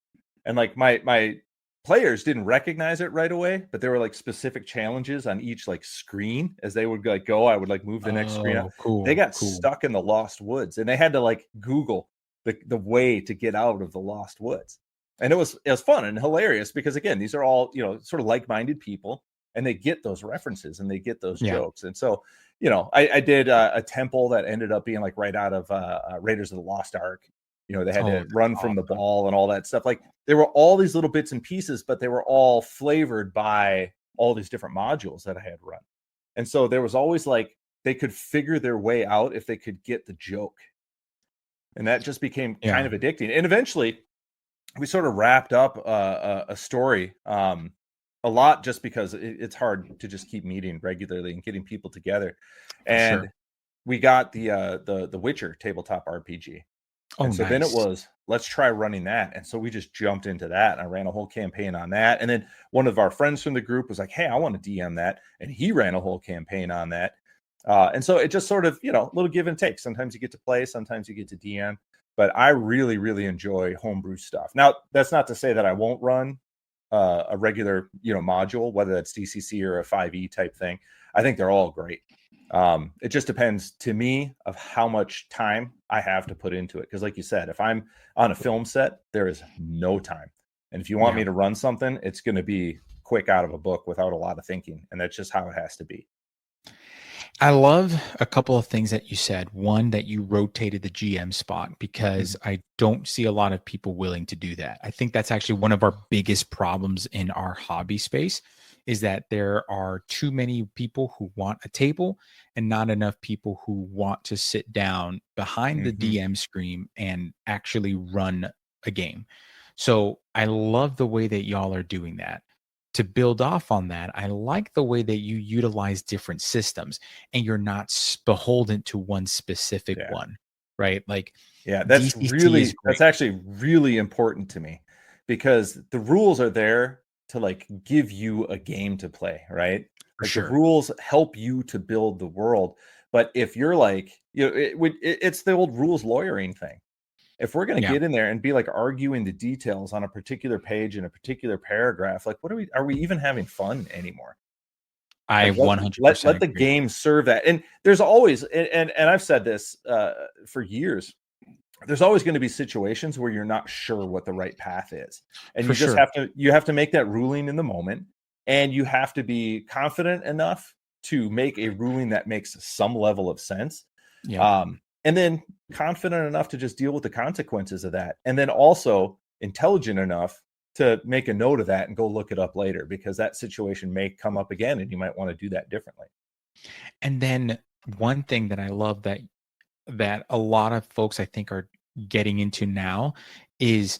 Speaker 2: And like my players didn't recognize it right away, but there were like specific challenges on each like screen as they would like go. I would like move the next screen up.
Speaker 1: Oh,
Speaker 2: They
Speaker 1: cool,
Speaker 2: got
Speaker 1: cool.
Speaker 2: stuck in the Lost Woods and they had to like Google the way to get out of the Lost Woods. And it was fun and hilarious because again, these are all, sort of like-minded people and they get those references and they get those
Speaker 1: Yeah.
Speaker 2: jokes. And so, I did a temple that ended up being like right out of Raiders of the Lost Ark. They had
Speaker 1: Oh,
Speaker 2: to
Speaker 1: that's
Speaker 2: run from the
Speaker 1: awesome.
Speaker 2: ball and all that stuff. Like there were all these little bits and pieces, but they were all flavored by all these different modules that I had run. And so there was always like they could figure their way out if they could get the joke. And that just became kind
Speaker 1: Yeah,
Speaker 2: of addicting. And eventually we sort of wrapped up a story, a lot, just because it's hard to just keep meeting regularly and getting people together.
Speaker 1: for
Speaker 2: And
Speaker 1: sure.
Speaker 2: we got the Witcher tabletop RPG.
Speaker 1: Oh,
Speaker 2: And so then it
Speaker 1: nice.
Speaker 2: was, let's try running that. And so we just jumped into that. And I ran a whole campaign on that. And then one of our friends from the group was like, hey, I want to DM that. And he ran a whole campaign on that. And so it just sort of, little give and take. Sometimes you get to play, sometimes you get to DM. But I really, really enjoy homebrew stuff. Now, that's not to say that I won't run a regular, module, whether that's DCC or a 5e type thing. I think they're all great. It just depends to me of how much time I have to put into it. Because like you said, if I'm on a film set, there is no time. And if you want
Speaker 1: Yeah.
Speaker 2: me to run something, it's going to be quick out of a book without a lot of thinking. And that's just how it has to be.
Speaker 1: I love a couple of things that you said. One, that you rotated the GM spot, because
Speaker 2: Mhm.
Speaker 1: I don't see a lot of people willing to do that. I think that's actually one of our biggest problems in our hobby space, is that there are too many people who want a table and not enough people who want to sit down behind the
Speaker 2: Mhm.
Speaker 1: DM screen and actually run a game. So I love the way that y'all are doing that. To build off on that, I like the way that you utilize different systems and you're not beholden to one specific
Speaker 2: Yeah.
Speaker 1: one, right? Like
Speaker 2: Yeah,
Speaker 1: DCC is
Speaker 2: that's
Speaker 1: great
Speaker 2: actually really important to me, because the rules are there to like give you a game to play, right?
Speaker 1: for
Speaker 2: Like the
Speaker 1: sure.
Speaker 2: rules help you to build the world. But if you're like, it's the old rules lawyering thing. If we're going to
Speaker 1: Yeah,
Speaker 2: get in there and be like arguing the details on a particular page in a particular paragraph, like are we even having fun anymore?
Speaker 1: I
Speaker 2: Like let
Speaker 1: 100%
Speaker 2: let the
Speaker 1: agree.
Speaker 2: game serve that. And there's always, and I've said this for years, there's always going to be situations where you're not sure what the right path is, and
Speaker 1: For
Speaker 2: you just
Speaker 1: sure.
Speaker 2: have to make that ruling in the moment, and you have to be confident enough to make a ruling that makes some level of sense,
Speaker 1: Yep.
Speaker 2: and then confident enough to just deal with the consequences of that, and then also intelligent enough to make a note of that and go look it up later, because that situation may come up again and you might want to do that differently.
Speaker 1: And then one thing that I love that a lot of folks I think are getting into now is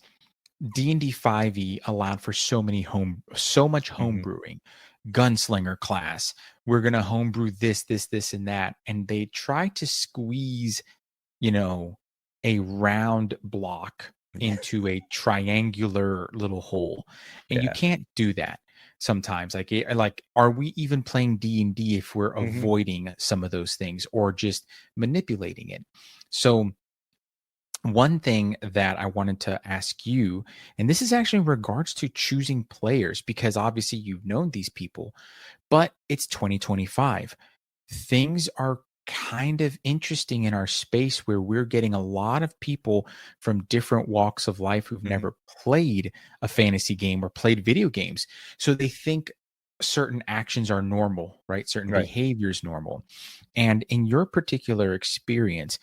Speaker 1: D&D 5e allowed for so much home
Speaker 2: Hmm.
Speaker 1: brewing. Gunslinger class, we're going to homebrew this and that, and they try to squeeze, you know, a round block into a triangular little hole. And you
Speaker 2: Yeah.
Speaker 1: can't do that sometimes. Like are we even playing D&D if we're
Speaker 2: Hmm.
Speaker 1: avoiding some of those things or just manipulating it? So one thing that I wanted to ask you, and this is actually in regards to choosing players, because obviously you've known these people, but it's 2025. Things are kind of interesting in our space where we're getting a lot of people from different walks of life who've
Speaker 2: Hmm.
Speaker 1: never played a fantasy game or played video games. So they think certain actions are normal, right? Certain
Speaker 2: Right.
Speaker 1: behaviors normal. And in your particular experience,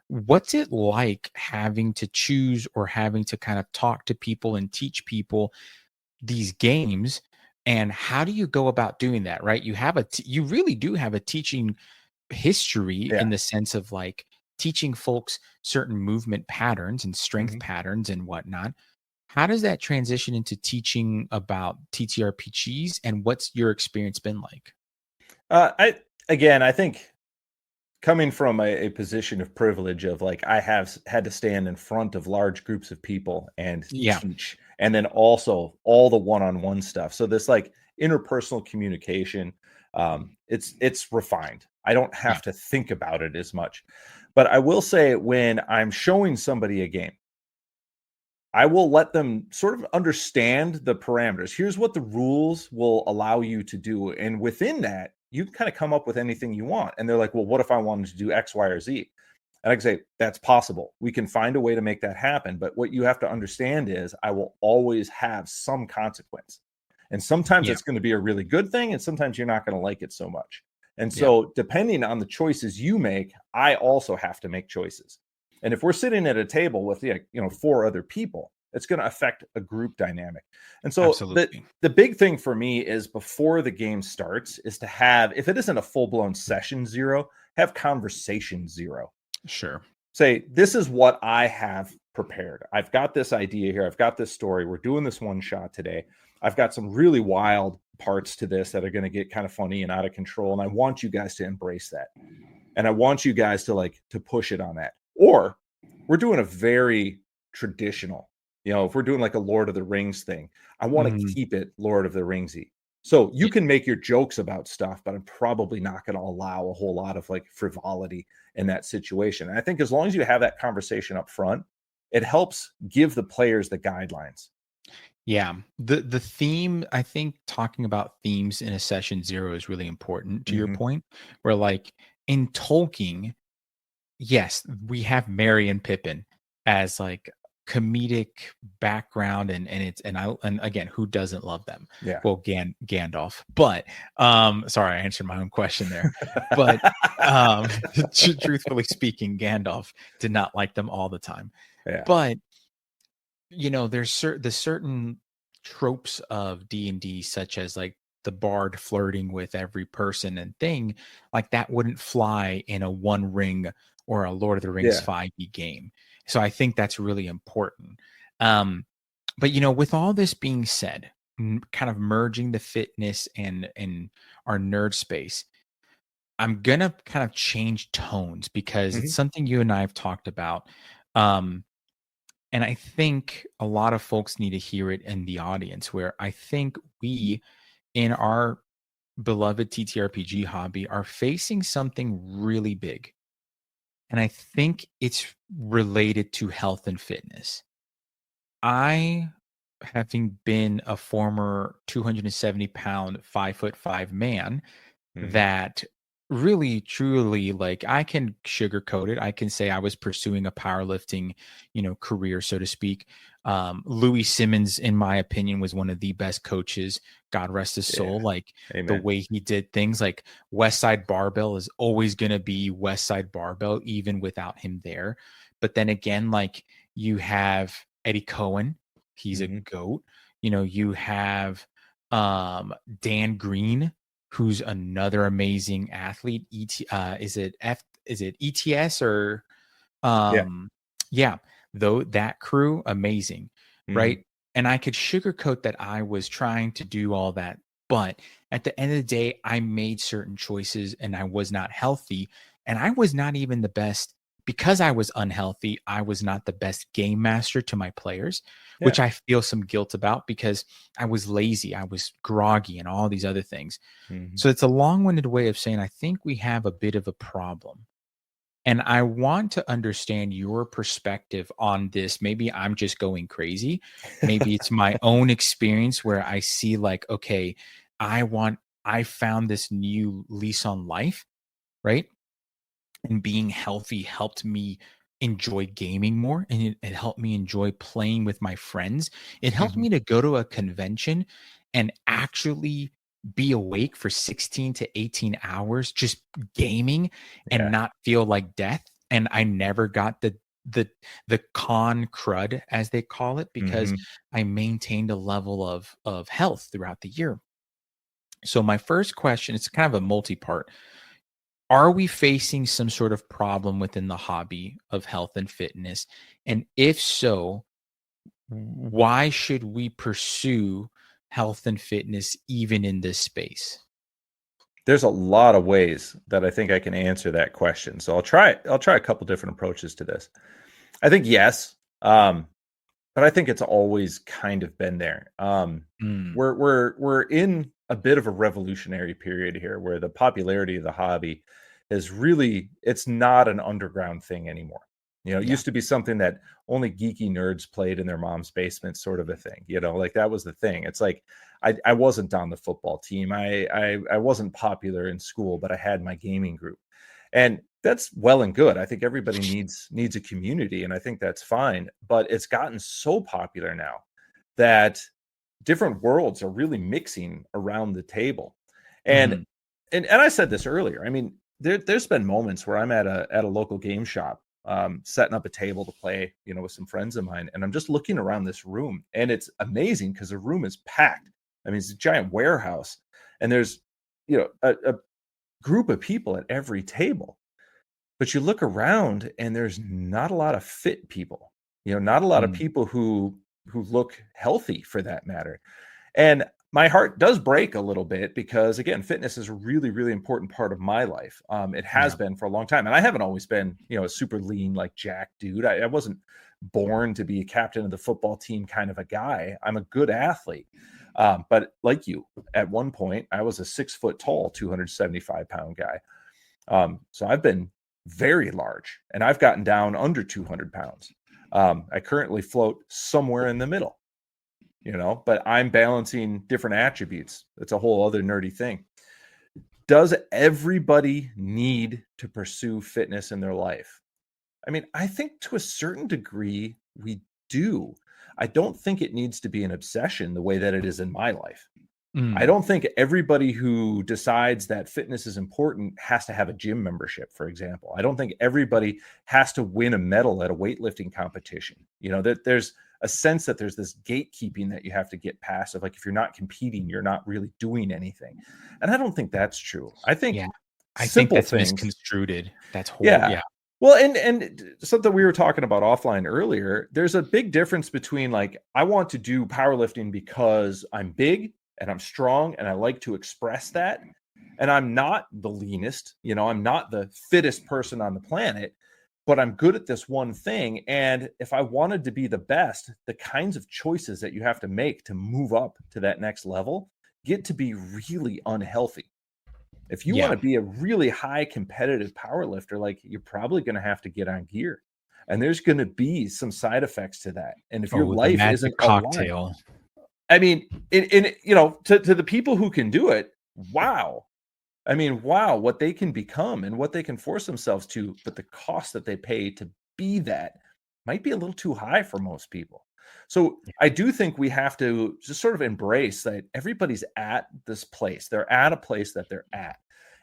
Speaker 1: what's it like having to choose or having to kind of talk to people and teach people these games? And how do you go about doing that, right? You really do have a teaching history
Speaker 2: Yeah.
Speaker 1: in the sense of like teaching folks certain movement patterns and strength
Speaker 2: Hmm.
Speaker 1: patterns and whatnot. How does that transition into teaching about TTRPGs, and what's your experience been like?
Speaker 2: I think coming from a position of privilege of like I have had to stand in front of large groups of people and
Speaker 1: Yeah.
Speaker 2: teach, and then also all the one-on-one stuff. So this like interpersonal communication, it's refined. I don't
Speaker 1: Yeah.
Speaker 2: have to think about it as much. But I will say, when I'm showing somebody a game, I will let them sort of understand the parameters. Here's what the rules will allow you to do. And within that, you can kind of come up with anything you want. And they're like, well, what if I wanted to do X, Y, or Z? And I can say, that's possible. We can find a way to make that happen. But what you have to understand is I will always have some consequence. And sometimes
Speaker 1: Yeah.
Speaker 2: it's going to be a really good thing. And sometimes you're not going to like it so much. And
Speaker 1: Yeah.
Speaker 2: so, depending on the choices you make, I also have to make choices. And if we're sitting at a table with four other people, it's going to affect a group dynamic. And so
Speaker 1: Absolutely.
Speaker 2: the big thing for me is, before the game starts, is to have, if it isn't a full blown session zero, have conversation zero.
Speaker 1: Sure.
Speaker 2: say, this is what I have prepared. I've got this idea here. I've got this story. We're doing this one shot today. I've got some really wild parts to this that are going to get kind of funny and out of control. And I want you guys to embrace that. And I want you guys to push it on that. Or we're doing a very traditional, if we're doing like a Lord of the Rings thing, I want to keep it Lord of the Ringsy. So you can make your jokes about stuff, but I'm probably not going to allow a whole lot of like frivolity in that situation. And I think as long as you have that conversation up front, it helps give the players the guidelines.
Speaker 1: Yeah. The theme, I think talking about themes in a session 0 is really important to your point, where like in Tolkien, yes, we have Merry and Pippin as like comedic background and again, who doesn't love them?
Speaker 2: Yeah.
Speaker 1: Well, Gandalf. But sorry, I answered my own question there. But truthfully speaking, Gandalf did not like them all the time.
Speaker 2: Yeah.
Speaker 1: But there's the certain tropes of D&D, such as like the bard flirting with every person and thing, like that wouldn't fly in a One Ring or a Lord of the Rings 5e game. So I think that's really important. But with all this being said, kind of merging the fitness and our nerd space, I'm gonna kind of change tones because it's something you and I have talked about. And I think a lot of folks need to hear it in the audience, where I think we, in our beloved TTRPG hobby, are facing something really big. And I think it's related to health and fitness. I, having been a former 270-pound, 5'5" man, that really truly, like, I can sugarcoat it. I can say I was pursuing a powerlifting, career, so to speak. Louis Simmons, in my opinion, was one of the best coaches. God rest his soul. Like
Speaker 2: Amen.
Speaker 1: The way he did things, like West Side Barbell is always going to be West Side Barbell, even without him there. But then again, like you have Eddie Cohen, he's a goat. You have Dan Green, who's another amazing athlete. Is it ETS or yeah, though that crew amazing, right? And I could sugarcoat that I was trying to do all that, but at the end of the day, I made certain choices and I was not healthy, and I was not even the best. Because I was unhealthy, I was not the best game master to my players, which I feel some guilt about because I was lazy, I was groggy, and all these other things. So it's a long-winded way of saying I think we have a bit of a problem. And I want to understand your perspective on this. Maybe I'm just going crazy. Maybe it's my own experience where I see like, okay, I found this new lease on life, right? And being healthy helped me enjoy gaming more, and it helped me enjoy playing with my friends. It helped me to go to a convention and actually be awake for 16 to 18 hours just gaming and not feel like death. And I never got the con crud, as they call it, because I maintained a level of health throughout the year. So my first question, it's kind of a multi-part. Are we facing some sort of problem within the hobby of health and fitness? And if so, why should we pursue health and fitness even in this space?
Speaker 2: There's a lot of ways that I think I can answer that question. So I'll try a couple different approaches to this. I think yes, but I think it's always kind of been there. We're in a bit of a revolutionary period here where the popularity of the hobby is really, it's not an underground thing anymore. It used to be something that only geeky nerds played in their mom's basement, sort of a thing. Like that was the thing. It's like I wasn't on the football team. I wasn't popular in school, but I had my gaming group, and that's well and good. I think everybody needs a community, and I think that's fine. But it's gotten so popular now that different worlds are really mixing around the table, and I said this earlier. I mean, there's been moments where I'm at a local game shop, setting up a table to play, with some friends of mine, and I'm just looking around this room, and it's amazing because the room is packed. I mean, it's a giant warehouse, and there's a group of people at every table. But you look around and there's not a lot of fit people, not a lot of
Speaker 1: Mm.
Speaker 2: people who look healthy for that matter. And my heart does break a little bit because, again, fitness is a really, really important part of my life. It has
Speaker 1: Yeah.
Speaker 2: been for a long time. And I haven't always been, a super lean, like jack dude. I wasn't born to be a captain of the football team kind of a guy. I'm a good athlete. But like you, at one point, I was a 6 foot tall, 275-pound guy. So I've been very large and I've gotten down under 200 pounds. I currently float somewhere in the middle, but I'm balancing different attributes. It's a whole other nerdy thing. Does everybody need to pursue fitness in their life? I mean, I think to a certain degree we do. I don't think it needs to be an obsession the way that it is in my life. I
Speaker 1: Mm.
Speaker 2: don't think everybody who decides that fitness is important has to have a gym membership, for example. I don't think everybody has to win a medal at a weightlifting competition. That there's a sense that there's this gatekeeping that you have to get past of like, if you're not competing, you're not really doing anything. And I don't think that's true. I think
Speaker 1: Yeah. I think
Speaker 2: simple
Speaker 1: that's
Speaker 2: things.
Speaker 1: misconstrued. That's horrible.
Speaker 2: Yeah.
Speaker 1: Yeah.
Speaker 2: Well, and something we were talking about offline earlier, there's a big difference between like, I want to do powerlifting because I'm big and I'm strong and I like to express that. And I'm not the leanest, I'm not the fittest person on the planet, but I'm good at this one thing. And if I wanted to be the best, the kinds of choices that you have to make to move up to that next level get to be really unhealthy. If you want
Speaker 1: Yeah.
Speaker 2: to be a really high competitive power lifter, like you're probably going to have to get on gear. And there's going to be some side effects to that. And if your
Speaker 1: Oh, the
Speaker 2: life isn't
Speaker 1: magic
Speaker 2: aligned,
Speaker 1: cocktail.
Speaker 2: I mean, to the people who can do it, wow. I mean, wow, what they can become and what they can force themselves to, but the cost that they pay to be that might be a little too high for most people. So I do think we have to just sort of embrace that everybody's at this place. They're at a place that they're at.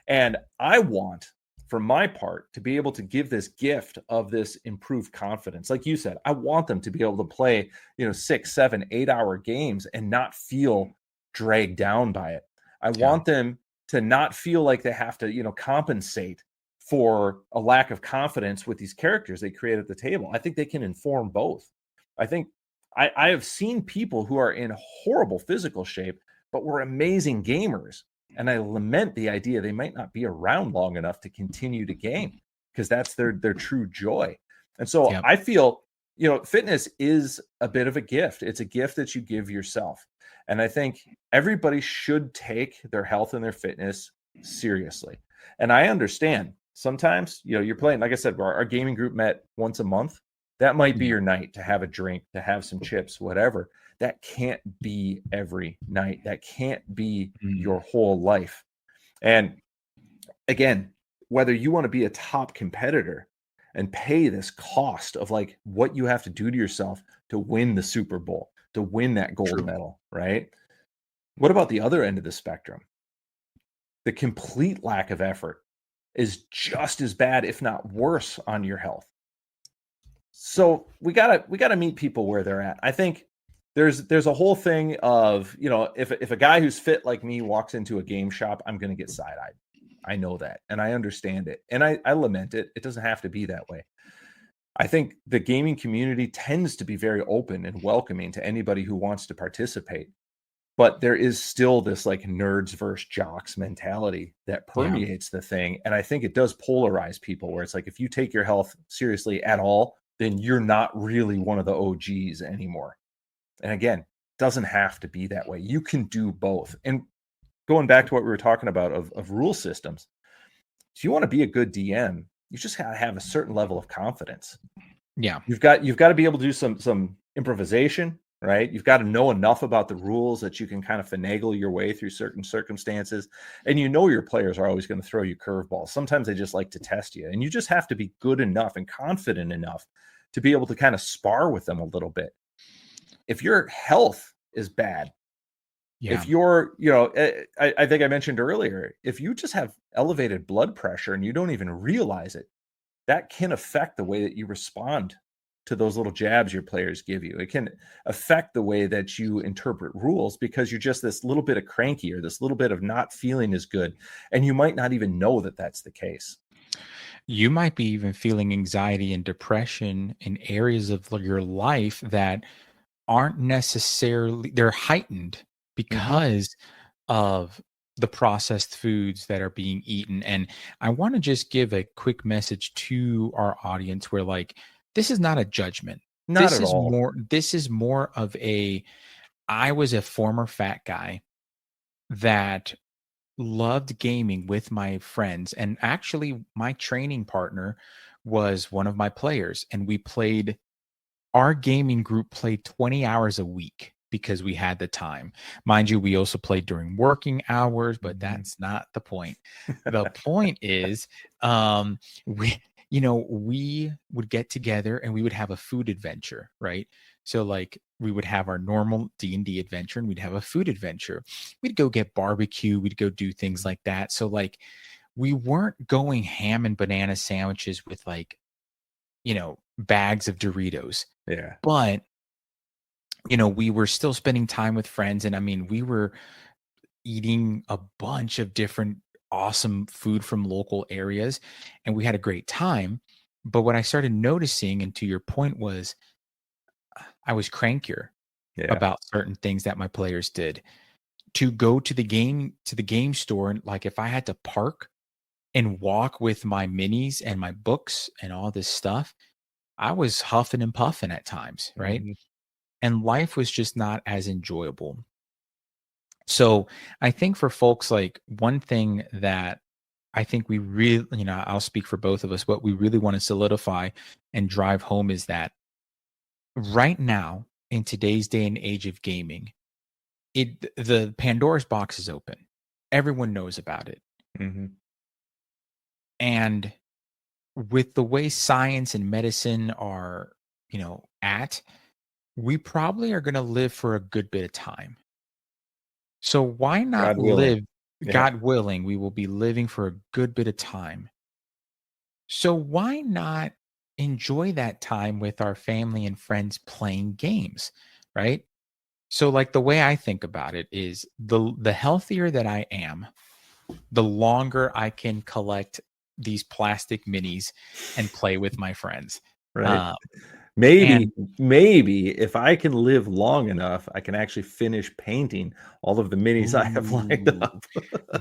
Speaker 2: And I want, for my part, to be able to give this gift of this improved confidence. Like you said, I want them to be able to play, 6, 7, 8 hour games and not feel dragged down by it. I
Speaker 1: Yeah.
Speaker 2: want them to not feel like they have to, compensate for a lack of confidence with these characters they create at the table. I think they can inform both. I think I have seen people who are in horrible physical shape, but were amazing gamers. And I lament the idea they might not be around long enough to continue to game because that's their true joy. And so
Speaker 1: Yep.
Speaker 2: I feel, fitness is a bit of a gift. It's a gift that you give yourself. And I think everybody should take their health and their fitness seriously. And I understand sometimes, you're playing, like I said, our gaming group met once a month. That might be
Speaker 1: Yeah.
Speaker 2: your night to have a drink, to have some chips, whatever. That can't be every night. That can't be
Speaker 1: Mm.
Speaker 2: your whole life. And again, whether you want to be a top competitor and pay this cost of like what you have to do to yourself to win the Super Bowl, to win that gold
Speaker 1: True.
Speaker 2: medal, right? What about the other end of the spectrum? The complete lack of effort is just as bad, if not worse, on your health. So we gotta meet people where they're at. I think there's a whole thing of, if a guy who's fit like me walks into a game shop, I'm gonna get side-eyed. I know that and I understand it. And I lament it. It doesn't have to be that way. I think the gaming community tends to be very open and welcoming to anybody who wants to participate. But there is still this like nerds versus jocks mentality that
Speaker 1: Yeah.
Speaker 2: permeates the thing. And I think it does polarize people where it's like, if you take your health seriously at all, then you're not really one of the OGs anymore. And again, doesn't have to be that way. You can do both. And going back to what we were talking about of rule systems, if you want to be a good DM, you just got to have a certain level of confidence.
Speaker 1: Yeah.
Speaker 2: You've got to be able to do some improvisation, right? You've got to know enough about the rules that you can kind of finagle your way through certain circumstances. And your players are always going to throw you curveballs. Sometimes they just like to test you. And you just have to be good enough and confident enough to be able to kind of spar with them a little bit. If your health is bad,
Speaker 1: Yeah.
Speaker 2: if you're, I think I mentioned earlier, if you just have elevated blood pressure and you don't even realize it, that can affect the way that you respond to those little jabs your players give you. It can affect the way that you interpret rules because you're just this little bit of cranky or this little bit of not feeling as good. And you might not even know that that's the case.
Speaker 1: You might be even feeling anxiety and depression in areas of your life that aren't necessarily, they're heightened
Speaker 2: Hmm.
Speaker 1: because of the processed foods that are being eaten. And I want to just give a quick message to our audience where, like, this is not a judgment.
Speaker 2: Not at all.
Speaker 1: This is more of a, I was a former fat guy that loved gaming with my friends, and actually my training partner was one of my players, and we played, our gaming group played 20 hours a week because we had the time. Mind you, we also played during working hours, but
Speaker 2: Mhm.
Speaker 1: that's not the point. The point is, we, we would get together and we would have a food adventure, right? So like we would have our normal D&D adventure and we'd have a food adventure. We'd go get barbecue, we'd go do things like that. So like we weren't going ham and banana sandwiches with like, bags of Doritos,
Speaker 2: Yeah.
Speaker 1: but we were still spending time with friends. And I mean, we were eating a bunch of different awesome food from local areas and we had a great time. But what I started noticing, and to your point, was I was crankier
Speaker 2: Yeah.
Speaker 1: about certain things that my players did. To go to the game store, and like if I had to park and walk with my minis and my books and all this stuff, I was huffing and puffing at times, right?
Speaker 2: Mhm.
Speaker 1: And life was just not as enjoyable. So I think for folks, like, one thing that I think we really, I'll speak for both of us, what we really want to solidify and drive home is that right now, in today's day and age of gaming, the Pandora's box is open. Everyone knows about it.
Speaker 2: Mhm.
Speaker 1: And with the way science and medicine are, at, we probably are going to live for a good bit of time. So why not
Speaker 2: God willing.
Speaker 1: live?
Speaker 2: Yeah.
Speaker 1: God willing, we will be living for a good bit of time. So why not enjoy that time with our family and friends playing games, right? So like the way I think about it is the healthier that I am, the longer I can collect these plastic minis and play with my friends.
Speaker 2: Right.
Speaker 1: Uh,
Speaker 2: Maybe,
Speaker 1: and
Speaker 2: maybe if I can live long enough, I can actually finish painting all of the minis I have lined
Speaker 1: Ooh,
Speaker 2: up.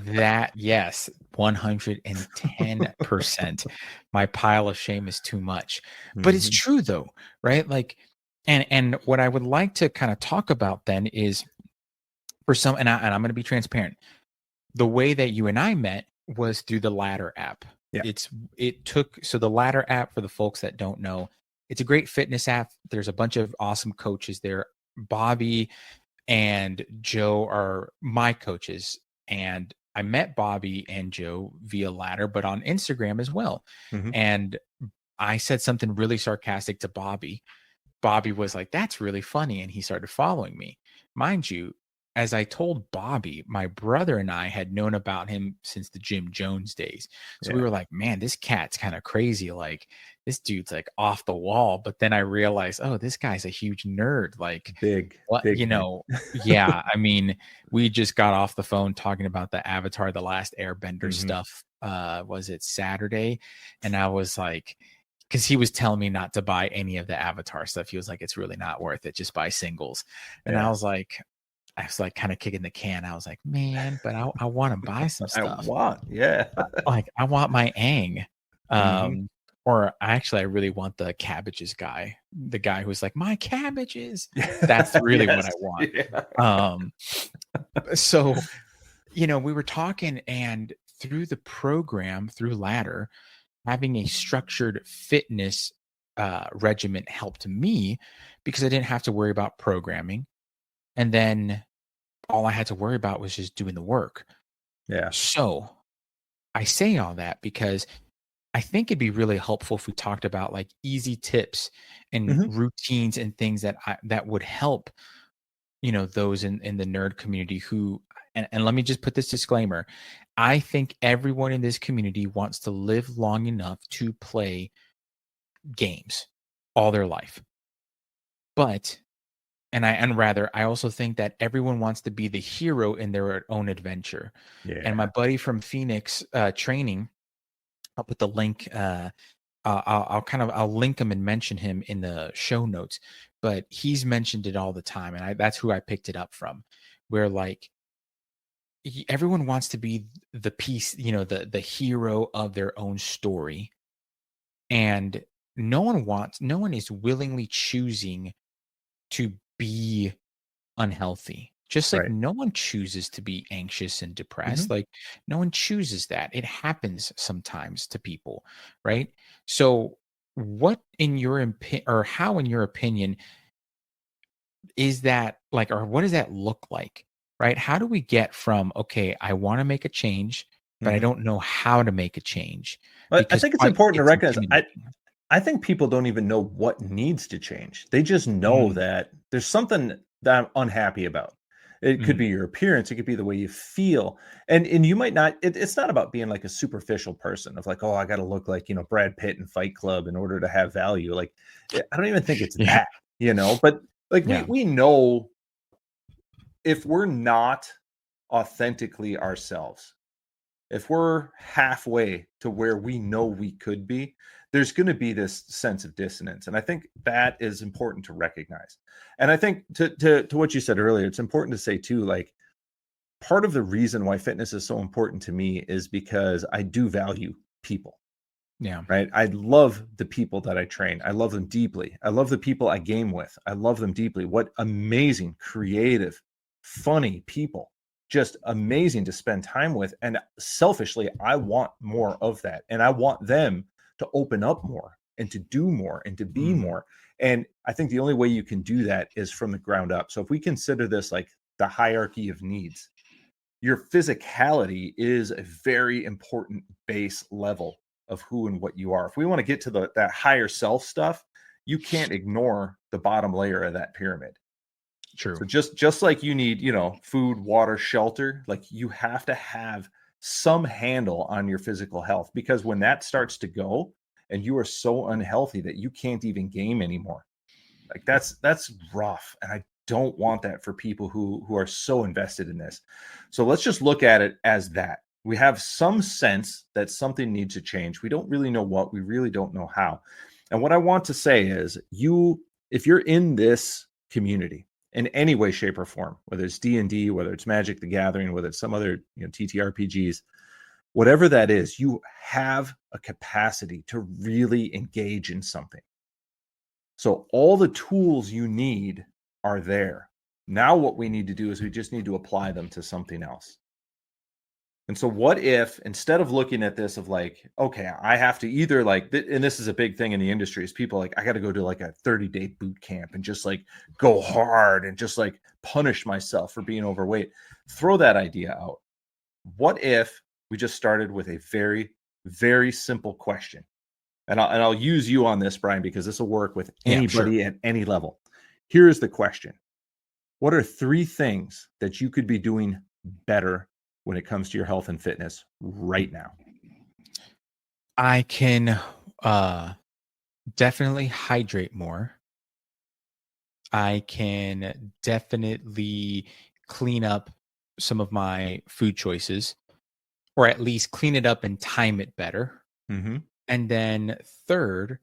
Speaker 1: that, yes, 110%. My pile of shame is too much. But it's
Speaker 2: Mhm.
Speaker 1: true though, right? Like, and what I would like to kind of talk about then is, for some, and I'm going to be transparent. The way that you and I met was through the Ladder app.
Speaker 2: Yeah.
Speaker 1: So the Ladder app, for the folks that don't know, it's a great fitness app. There's a bunch of awesome coaches there. Bobby and Joe are my coaches. And I met Bobby and Joe via Ladder, but on Instagram as well.
Speaker 2: Mhm.
Speaker 1: And I said something really sarcastic to Bobby. Bobby was like, "That's really funny." And he started following me. Mind you, as I told Bobby, my brother and I had known about him since the Jim Jones days. So we
Speaker 2: Yeah.
Speaker 1: were like, man, this cat's kind of crazy. Like, this dude's like off the wall. But then I realized, oh, this guy's a huge nerd. Like,
Speaker 2: Big,
Speaker 1: what,
Speaker 2: big fan.
Speaker 1: yeah. I mean, we just got off the phone talking about the Avatar, The Last Airbender
Speaker 2: Mhm.
Speaker 1: stuff. Was it Saturday? And I was like, because he was telling me not to buy any of the Avatar stuff. He was like, "It's really not worth it. Just buy singles." And
Speaker 2: Yeah.
Speaker 1: I was like, kind of kicking the can. I was like, "Man, but I want to buy some
Speaker 2: I
Speaker 1: stuff.
Speaker 2: want, yeah.
Speaker 1: Like, I want my Aang."
Speaker 2: Mhm.
Speaker 1: Um, or I really want the cabbages guy. The guy who's like, "My cabbages." That's really what
Speaker 2: Yes.
Speaker 1: I want.
Speaker 2: Yeah.
Speaker 1: Um, so we were talking, and through the program, through Ladder, having a structured fitness regimen helped me because I didn't have to worry about programming. And then all I had to worry about was just doing the work.
Speaker 2: Yeah.
Speaker 1: So I say all that because I think it'd be really helpful if we talked about like easy tips and
Speaker 2: Mhm.
Speaker 1: routines and things that would help, those in the nerd community who, and let me just put this disclaimer. I think everyone in this community wants to live long enough to play games all their life. But I also think that everyone wants to be the hero in their own adventure. And my
Speaker 2: Yeah.
Speaker 1: buddy from Phoenix training, I'll put the link. I'll link him and mention him in the show notes. But he's mentioned it all the time, and that's who I picked it up from. Where like everyone wants to be the piece, the hero of their own story, and no one is willingly choosing to be unhealthy. Just like
Speaker 2: Right.
Speaker 1: no one chooses to be anxious and
Speaker 2: Hmm.
Speaker 1: depressed. Like no one chooses that. It happens sometimes to people, right? So what in your or how in your opinion is that like, or what does that look like? Right? How do we get from, okay, I want to make a change, but I
Speaker 2: Hmm.
Speaker 1: don't know how to make a change
Speaker 2: I
Speaker 1: because
Speaker 2: think it's important to
Speaker 1: it's
Speaker 2: recognize.
Speaker 1: intimidating.
Speaker 2: I think people don't even know what needs to change. They just know
Speaker 1: Mm,
Speaker 2: that there's something that I'm unhappy about. It could
Speaker 1: mm,
Speaker 2: be your appearance, it could be the way you feel. And you might not it's not about being like a superficial person of like, oh, I got to look like, Brad Pitt in Fight Club in order to have value. Like I don't even think it's
Speaker 1: yeah.
Speaker 2: that. But like we
Speaker 1: Yeah.
Speaker 2: we know if we're not authentically ourselves, if we're halfway to where we know we could be, there's going to be this sense of dissonance. And I think that is important to recognize. And I think to what you said earlier, it's important to say too, like part of the reason why fitness is so important to me is because I do value people.
Speaker 1: Yeah.
Speaker 2: Right. I love the people that I train. I love them deeply. I love the people I game with. I love them deeply. What amazing, creative, funny people. Just amazing to spend time with. And selfishly, I want more of that. And I want them to open up more and to do more and to be
Speaker 1: Mm,
Speaker 2: more. And I think the only way you can do that is from the ground up. So if we consider this like the hierarchy of needs, your physicality is a very important base level of who and what you are. If we want to get to that higher self stuff, you can't ignore the bottom layer of that pyramid.
Speaker 1: true.
Speaker 2: So just like you need, food, water, shelter, like you have to have some handle on your physical health because when that starts to go and you are so unhealthy that you can't even game anymore, like that's rough, and I don't want that for people who are so invested in this. So let's just look at it as that. We have some sense that something needs to change. We don't really know what, we really don't know how. And what I want to say is if you're in this community in any way, shape, or form, whether it's D&D, whether it's Magic the Gathering, whether it's some other, TTRPGs, whatever that is, you have a capacity to really engage in something. So all the tools you need are there. Now what we need to do is we just need to apply them to something else. And so what if instead of looking at this of like, okay, I have to either like, and this is a big thing in the industry is people like, I got to go to like a 30-day boot camp and just like go hard and just like punish myself for being overweight. Throw that idea out. What if we just started with a very, very simple question? And I'll use you on this, Brian, because this will work with
Speaker 1: Yeah, sure.
Speaker 2: anybody at any level. Here is the question. What are 3 things that you could be doing better when it comes to your health and fitness right now?
Speaker 1: I can uh definitely hydrate more. I can definitely clean up some of my food choices, or at least clean it up and time it better.
Speaker 2: Mhm.
Speaker 1: And then third,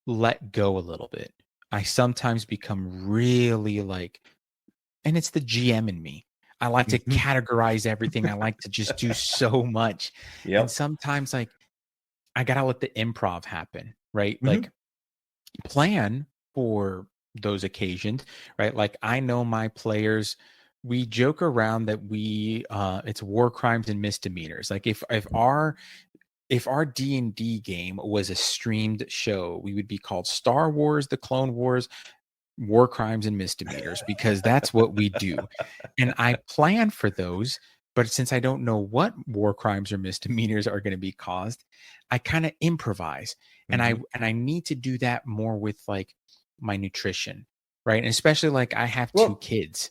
Speaker 1: let go a little bit. I sometimes become really like, and it's the GM in me. I like to
Speaker 2: Mhm.
Speaker 1: categorize everything. I like to just do so much. And
Speaker 2: Yep.
Speaker 1: sometimes like I gotta let the improv happen, right?
Speaker 2: Mhm.
Speaker 1: Like plan for those occasions, right? Like I know my players, we joke around that we it's war crimes and misdemeanors. Like if our D&D game was a streamed show, we would be called Star Wars: The Clone Wars, War Crimes and Misdemeanors, because that's what we do. And I plan for those, but since I don't know what war crimes or misdemeanors are going to be caused, I kind of improvise. And I
Speaker 2: Mhm.
Speaker 1: and I need to do that more with like my nutrition, right? And especially like I have 2
Speaker 2: Well,
Speaker 1: kids.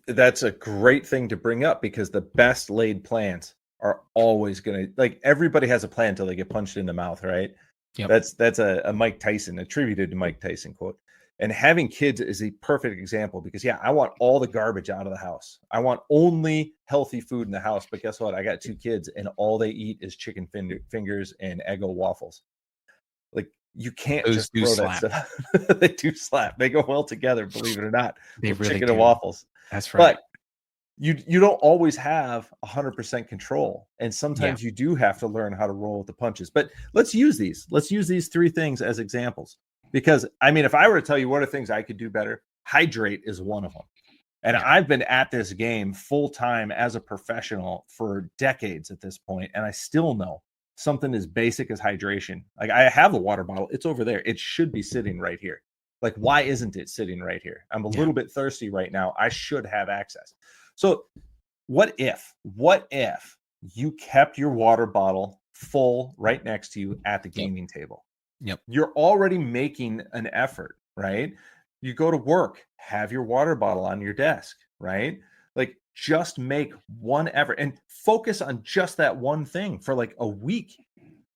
Speaker 2: that's a great thing to bring up because the best laid plans are always going to like everybody has a plan until they get punched in the mouth, right?
Speaker 1: Yep.
Speaker 2: That's a Mike Tyson attributed to Mike Tyson quote. And having kids is a perfect example because, I want all the garbage out of the house. I want only healthy food in the house. But guess what? I got 2 kids and all they eat is chicken fingers and Eggo waffles. Like, you can't
Speaker 1: Those
Speaker 2: just
Speaker 1: do
Speaker 2: throw that
Speaker 1: slap.
Speaker 2: stuff. They do slap. They go well together, believe it or not,
Speaker 1: They
Speaker 2: with
Speaker 1: really
Speaker 2: chicken and
Speaker 1: do.
Speaker 2: waffles.
Speaker 1: That's right.
Speaker 2: But you don't always have 100% control. And sometimes you do have to learn how to roll with the punches. But let's use these 3 things as examples. Because, I mean, if I were to tell you what are things I could do better, hydrate is one of them. And I've been at this game full time as a professional for decades at this point, and I still know something as basic as hydration. Like, I have a water bottle. It's over there. It should be sitting right here. Like, why isn't it sitting right here? I'm a little bit thirsty right now. I should have access. So what if you kept your water bottle full right next to you at the gaming table?
Speaker 1: Yep.
Speaker 2: You're already making an effort, right? You go to work, have your water bottle on your desk, right? Like, just make one effort and focus on just that one thing for like a week.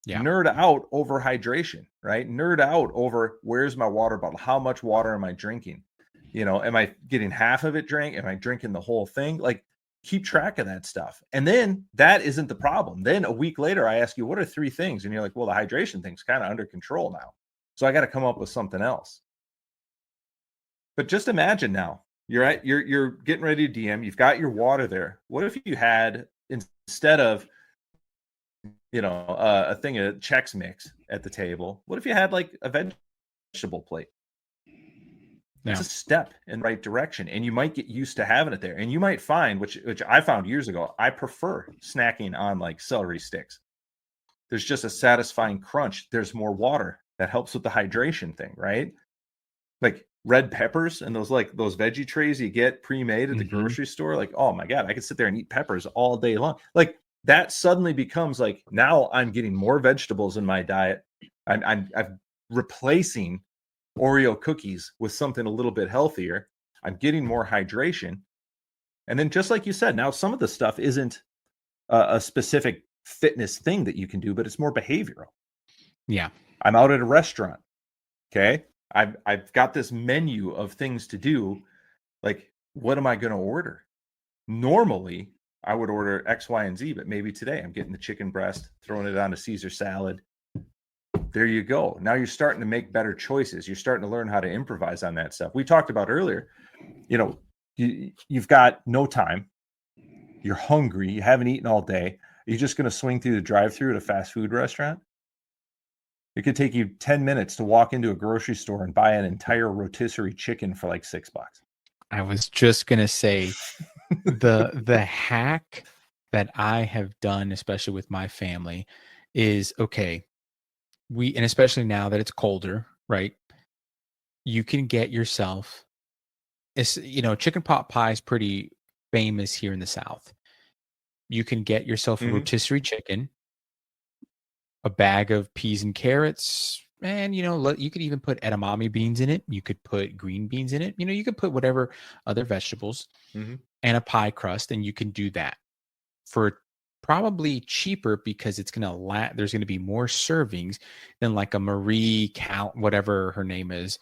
Speaker 1: Yeah.
Speaker 2: Nerd out over hydration, right? Nerd out over, where's my water bottle? How much water am I drinking? Am I getting half of it drank? Am I drinking the whole thing? Like, keep track of that stuff. And then that isn't the problem. Then a week later, I ask you, what are 3 things? And you're like, well, the hydration thing's kind of under control now. So I got to come up with something else. But just imagine now, you're getting ready to DM. You've got your water there. What if you had, instead of, a thing of Chex Mix at the table, what if you had like a vegetable plate? It's a step in the right direction, and you might get used to having it there. And you might find, which I found years ago, I prefer snacking on like celery sticks. There's just a satisfying crunch. There's more water that helps with the hydration thing, right? Like red peppers and those veggie trays you get pre-made at the grocery store. Like, oh my God, I could sit there and eat peppers all day long. Like, that suddenly becomes like, now I'm getting more vegetables in my diet. I'm replacing Oreo cookies with something a little bit healthier. I'm getting more hydration. And then, just like you said, now some of the stuff isn't a specific fitness thing that you can do, but it's more behavioral.
Speaker 1: Yeah.
Speaker 2: I'm out at a restaurant. Okay. I've got this menu of things to do. Like, what am I going to order? Normally, I would order X, Y, and Z, but maybe today I'm getting the chicken breast, throwing it on a Caesar salad. There you go. Now you're starting to make better choices. You're starting to learn how to improvise on that stuff. We talked about earlier, you've got no time. You're hungry. You haven't eaten all day. Are you just going to swing through the drive-thru at a fast food restaurant? It could take you 10 minutes to walk into a grocery store and buy an entire rotisserie chicken for like $6.
Speaker 1: I was just going to say the hack that I have done, especially with my family, is okay. And especially now that it's colder, right? You can get yourself, chicken pot pie is pretty famous here in the South. You can get yourself a rotisserie chicken, a bag of peas and carrots, and you could even put edamame beans in it. You could put green beans in it. You could put whatever other vegetables and a pie crust, and you can do that for probably cheaper because it's gonna there's gonna be more servings than like a Marie Cal, whatever her name is,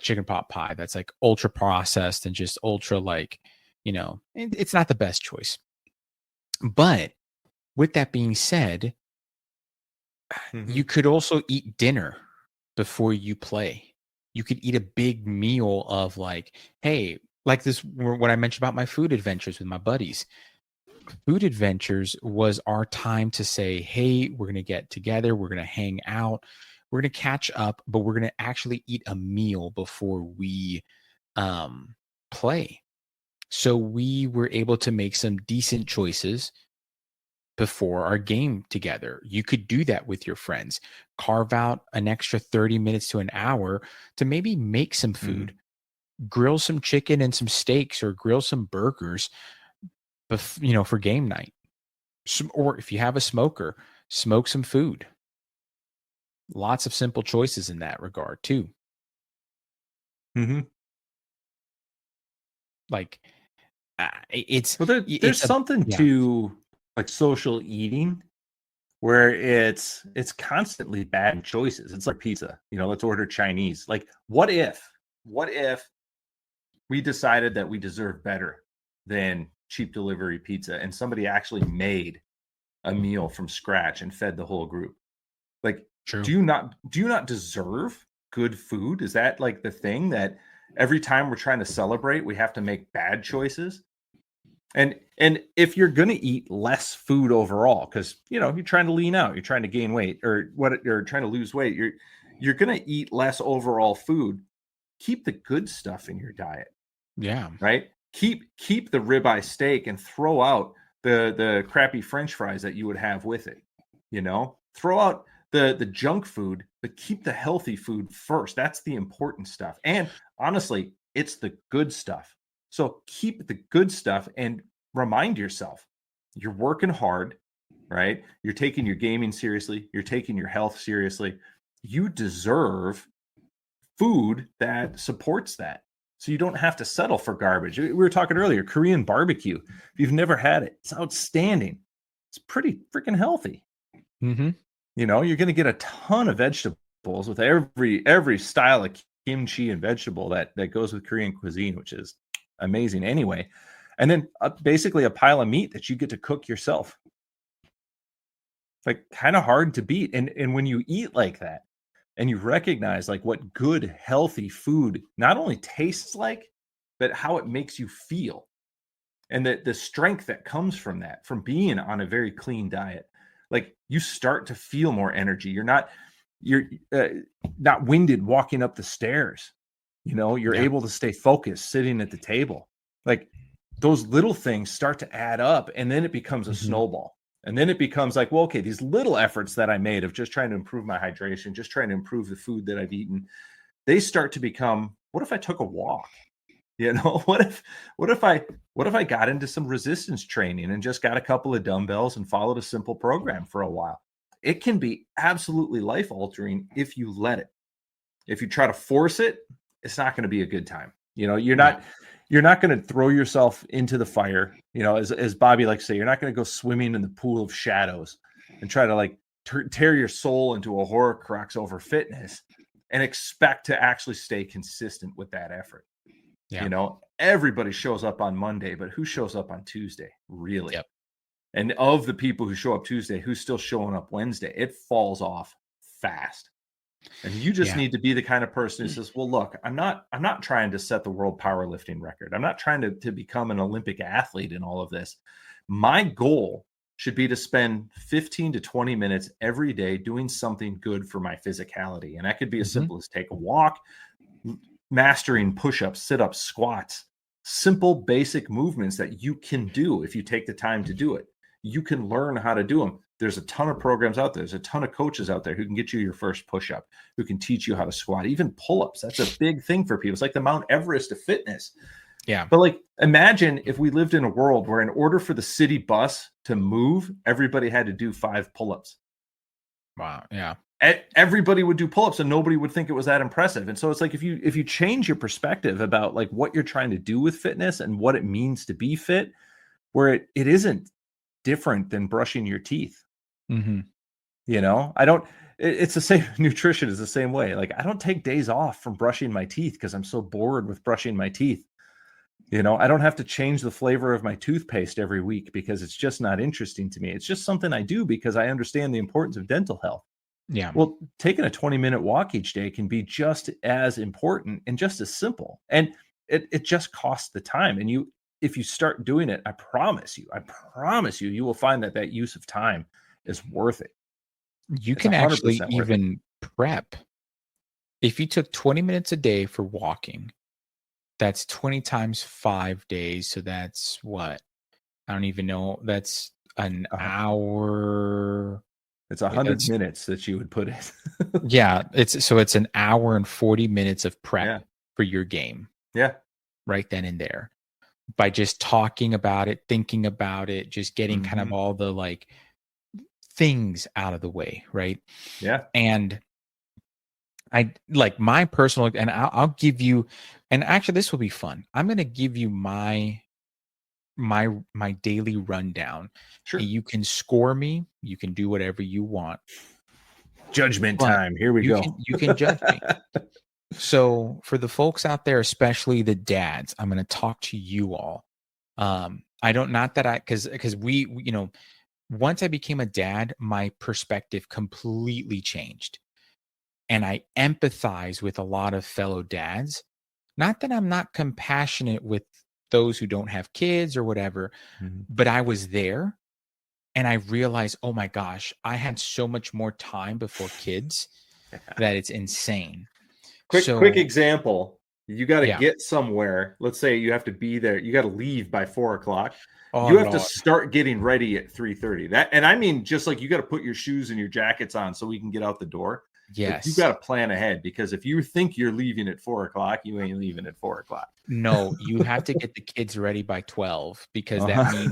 Speaker 1: chicken pot pie that's like ultra processed and just ultra like, it's not the best choice. But with that being said, you could also eat dinner before you play. You could eat a big meal of like, hey, like this, what I mentioned about my food adventures with my buddies. Food adventures was our time to say, hey, we're going to get together. We're going to hang out. We're going to catch up, but we're going to actually eat a meal before we play. So we were able to make some decent choices before our game together. You could do that with your friends. Carve out an extra 30 minutes to an hour to maybe make some food. Grill some chicken and some steaks or grill some burgers, for game night. Or if you have a smoker, smoke some food. Lots of simple choices in that regard too. Like, it's
Speaker 2: there's something to like social eating where it's constantly bad choices. It's like pizza, let's order Chinese. Like, what if what if we decided that we deserve better than cheap delivery pizza and somebody actually made a meal from scratch and fed the whole group? Like,
Speaker 1: True.
Speaker 2: do you not deserve good food? Is that like the thing that every time we're trying to celebrate, we have to make bad choices? And if you're going to eat less food overall, because you're trying to lean out, you're trying to gain weight, or what, you're trying to lose weight, you're going to eat less overall food. Keep the good stuff in your diet,
Speaker 1: Yeah.
Speaker 2: right? Keep the ribeye steak and throw out the crappy French fries that you would have with it. Throw out the junk food, but keep the healthy food first. That's the important stuff. And honestly, it's the good stuff. So keep the good stuff and remind yourself you're working hard, right? You're taking your gaming seriously. You're taking your health seriously. You deserve food that supports that. So you don't have to settle for garbage. We were talking earlier, Korean barbecue. If you've never had it, it's outstanding. It's pretty freaking healthy.
Speaker 1: Mm-hmm.
Speaker 2: You're going to get a ton of vegetables with every style of kimchi and vegetable that goes with Korean cuisine, which is amazing anyway. And then basically a pile of meat that you get to cook yourself. Like, kind of hard to beat. And when you eat like that and you recognize like what good, healthy food not only tastes like, but how it makes you feel, and the strength that comes from that, from being on a very clean diet, like, you start to feel more energy. You're not winded walking up the stairs. You're
Speaker 1: Yeah.
Speaker 2: able to stay focused sitting at the table. Like, those little things start to add up, and then it becomes a
Speaker 1: Mm-hmm.
Speaker 2: snowball. And then it becomes like, well, okay, these little efforts that I made of just trying to improve my hydration, just trying to improve the food that I've eaten, they start to become, what if I took a walk? What if I got into some resistance training and just got a couple of dumbbells and followed a simple program for a while? It can be absolutely life altering if you let it. If you try to force it, it's not going to be a good time. You're not going to throw yourself into the fire. As Bobby likes to say, you're not going to go swimming in the pool of shadows and try to like tear your soul into a horcrux over fitness and expect to actually stay consistent with that effort.
Speaker 1: Yeah.
Speaker 2: Everybody shows up on Monday, but who shows up on Tuesday, really?
Speaker 1: Yep.
Speaker 2: And of the people who show up Tuesday, who's still showing up Wednesday? It falls off fast. And you just
Speaker 1: Yeah.
Speaker 2: need to be the kind of person who says, well, look, I'm not trying to set the world powerlifting record. I'm not trying to become an Olympic athlete in all of this. My goal should be to spend 15 to 20 minutes every day doing something good for my physicality. And that could be as
Speaker 1: Mm-hmm.
Speaker 2: simple as take a walk, mastering push-ups, sit-ups, squats, simple basic movements that you can do if you take the time to do it. You can learn how to do them. There's a ton of programs out there. There's a ton of coaches out there who can get you your first push-up, who can teach you how to squat, even pull-ups. That's a big thing for people. It's like the Mount Everest of fitness.
Speaker 1: Yeah.
Speaker 2: But like, imagine if we lived in a world where in order for the city bus to move, everybody had to do 5 pull-ups.
Speaker 1: Wow. Yeah.
Speaker 2: Everybody would do pull-ups and nobody would think it was that impressive. And so it's like, if you change your perspective about like what you're trying to do with fitness and what it means to be fit, where it isn't different than brushing your teeth.
Speaker 1: Mm-hmm.
Speaker 2: It's the same. Nutrition is the same way. Like, I don't take days off from brushing my teeth because I'm so bored with brushing my teeth. I don't have to change the flavor of my toothpaste every week because it's just not interesting to me. It's just something I do because I understand the importance of dental health.
Speaker 1: Yeah.
Speaker 2: Well, taking a 20-minute walk each day can be just as important and just as simple. And it just costs the time. And if you start doing it, I promise you, you will find that use of time is worth it.
Speaker 1: You
Speaker 2: It's
Speaker 1: can actually
Speaker 2: 100% worth it.
Speaker 1: even prep. If you took 20 minutes a day for walking, that's 20 times 5 days. So that's what? I don't even know. That's an hour.
Speaker 2: It's 100 minutes that you would put in.
Speaker 1: Yeah. It's an hour and 40 minutes of prep for your game.
Speaker 2: Yeah.
Speaker 1: Right then and there. By just talking about it, thinking about it, just getting kind of all the like things out of the way, right?
Speaker 2: Yeah.
Speaker 1: And I like my personal, and I'll give you, and actually this will be fun. I'm going to give you my daily rundown.
Speaker 2: Sure.
Speaker 1: You can score me. You can do whatever you want.
Speaker 2: Judgment
Speaker 1: But
Speaker 2: time. Here we go.
Speaker 1: You can judge me. So for the folks out there, especially the dads, I'm going to talk to you all. I don't, not that I, because once I became a dad, my perspective completely changed. And I empathize with a lot of fellow dads. Not that I'm not compassionate with those who don't have kids or whatever,
Speaker 2: Mhm.
Speaker 1: but I was there and I realized, oh my gosh, I had so much more time before kids that it's insane.
Speaker 2: Quick
Speaker 1: So,
Speaker 2: example. You got to
Speaker 1: yeah.
Speaker 2: get somewhere. Let's say you have to be there. You got to leave by 4 o'clock.
Speaker 1: Oh,
Speaker 2: You have to
Speaker 1: Lord.
Speaker 2: start getting ready at 3:30. That, and I mean, just like you got to put your shoes and your jackets on so we can get out the door. Like you got
Speaker 1: Yes.
Speaker 2: to plan ahead, because if you think you're leaving at 4 o'clock, you ain't leaving at 4 o'clock.
Speaker 1: No, you have to get the kids ready by 12 because that
Speaker 2: Uh-huh.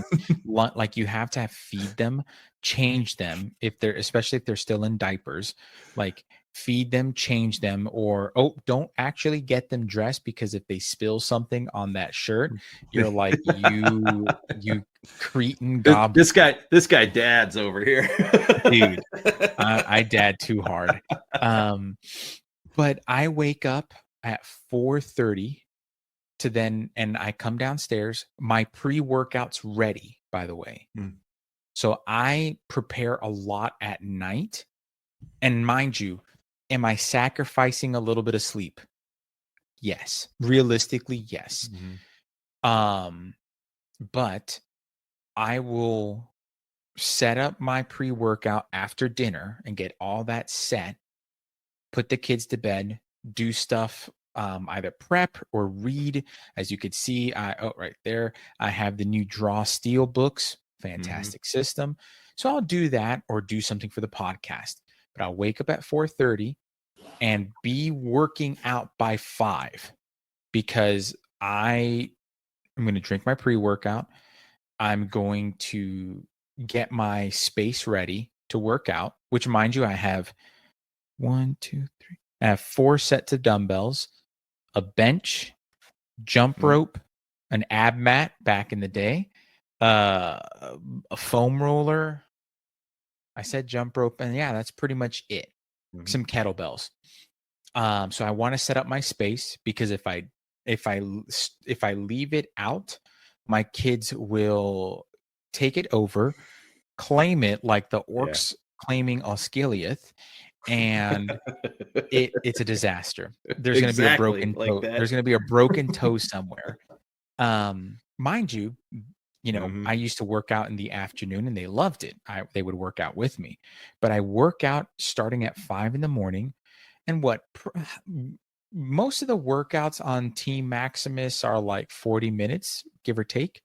Speaker 1: means like you have to feed them, change them if they're, especially if they're still in diapers, like feed them, change them, or don't actually get them dressed, because if they spill something on that shirt, you're like, you cretin goblin.
Speaker 2: This guy dads over here.
Speaker 1: Dude, I dad too hard. Um, but I wake up at 4:30 to then, and I come downstairs. My pre-workout's ready, by the way.
Speaker 2: Mm.
Speaker 1: So I prepare a lot at night. And mind you, am I sacrificing a little bit of sleep? Yes. Realistically, yes.
Speaker 2: Mhm.
Speaker 1: Um, but I will set up my pre-workout after dinner and get all that set, put the kids to bed, do stuff, either prep or read. As you could see, right there, I have the new Draw Steel books,
Speaker 2: Mhm.
Speaker 1: fantastic system. So I'll do that or do something for the podcast. But I'll wake up at 4:30 and be working out by 5, because I am going to drink my pre-workout. I'm going to get my space ready to work out, which, mind you, I have one, two, three. I have 4 sets of dumbbells, a bench, jump
Speaker 2: Mm.
Speaker 1: rope, an ab mat back in the day, uh, a foam roller. I said jump rope, and yeah, that's pretty much it.
Speaker 2: Mhm.
Speaker 1: Some kettlebells. So I want to set up my space, because if I leave it out, my kids will take it over, claim it like the
Speaker 2: Yeah.
Speaker 1: orcs claiming Osgiliath, and it's a disaster. There's gonna be a
Speaker 2: Exactly
Speaker 1: broken
Speaker 2: like
Speaker 1: toe.
Speaker 2: that.
Speaker 1: There's gonna be a broken toe somewhere. Mind you,
Speaker 2: Mhm.
Speaker 1: I used to work out in the afternoon and they loved it. They would work out with me, but I work out starting at 5 in the morning. And most of the workouts on Team Maximus are like 40 minutes, give or take.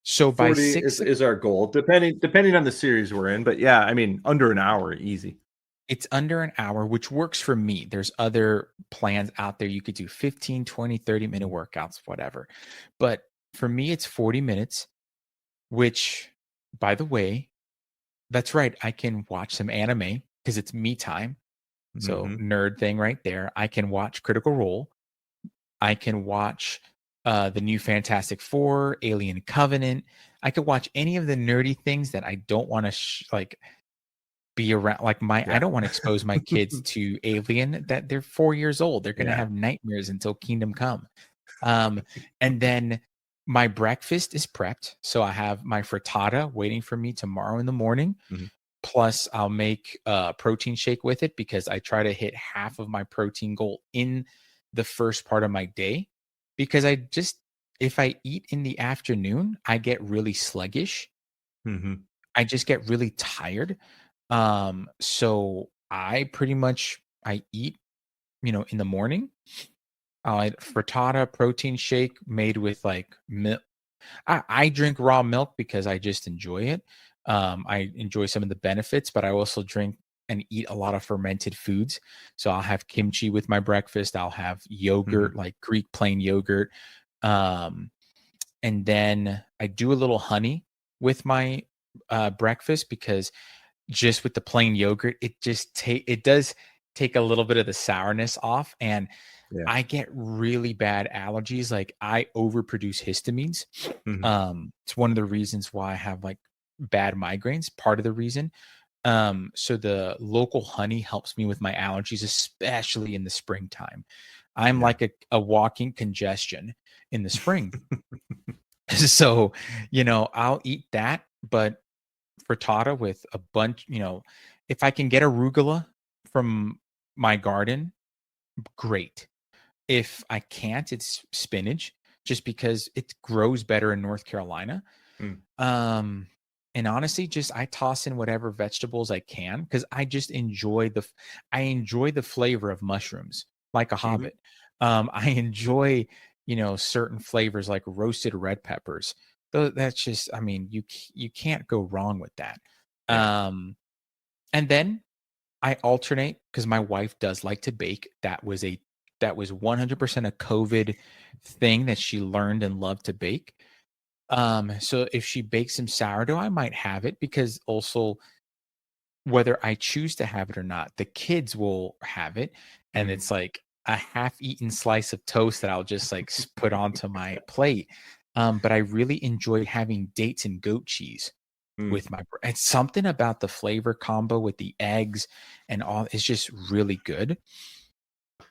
Speaker 1: So by
Speaker 2: 40
Speaker 1: six,
Speaker 2: is our goal, depending on the series we're in. But yeah, I mean, under an hour, easy.
Speaker 1: it's under an hour, which works for me. There's other plans out there. You could do 15, 20, 30-minute
Speaker 2: Mhm.
Speaker 1: workouts, whatever. But for me, it's 40 minutes, which, by the way, that's right. I can watch some anime because it's me time. So,
Speaker 2: Mhm.
Speaker 1: nerd thing right there. I can watch Critical Role. I can watch the new Fantastic Four, Alien Covenant. I could watch any of the nerdy things that I don't want to like be around. Like I
Speaker 2: Yeah.
Speaker 1: don't want to expose my kids to Alien. That they're 4 years old. They're going to
Speaker 2: Yeah.
Speaker 1: have nightmares until Kingdom Come. Um, and then my breakfast is prepped, so I have my frittata waiting for me tomorrow in the morning.
Speaker 2: Mhm.
Speaker 1: Plus, I'll make a protein shake with it, because I try to hit half of my protein goal in the first part of my day. Because if I eat in the afternoon, I get really sluggish.
Speaker 2: Mhm.
Speaker 1: I just get really tired. So I pretty much I eat, in the morning. Frittata protein shake made with like milk. I drink raw milk because I just enjoy it. I enjoy some of the benefits, but I also drink and eat a lot of fermented foods. So I'll have kimchi with my breakfast. I'll have
Speaker 2: Mhm.
Speaker 1: yogurt, like Greek plain yogurt. Um, and then I do a little honey with my breakfast, because just with the plain yogurt, it does take a little bit of the sourness off, and
Speaker 2: Yeah.
Speaker 1: I get really bad allergies. Like I overproduce histamines.
Speaker 2: Mhm.
Speaker 1: It's one of the reasons why I have like bad migraines. Part of the reason. So the local honey helps me with my allergies, especially in the springtime. I'm
Speaker 2: Yeah.
Speaker 1: like a walking congestion in the spring. So, I'll eat that, but frittata with a bunch, if I can get arugula from my garden, great. If I can't, it's spinach just because it grows better in North Carolina.
Speaker 2: Mm.
Speaker 1: Um, and honestly, just I toss in whatever vegetables I can because I enjoy the flavor of mushrooms like a
Speaker 2: Mhm.
Speaker 1: hobbit. I enjoy, certain flavors like roasted red peppers. Though that's just, I mean, you can't go wrong with that.
Speaker 2: Yeah.
Speaker 1: Um, and then I alternate because my wife does like to bake. That was 100% a COVID thing that she learned and loved to bake. So if she bakes some sourdough, I might have it because also whether I choose to have it or not, the kids will have it. And
Speaker 2: Mhm.
Speaker 1: it's like a half-eaten slice of toast that I'll just like put onto my plate. But I really enjoy having dates and goat cheese
Speaker 2: Mm.
Speaker 1: with it's something about the flavor combo with the eggs and all is just really good.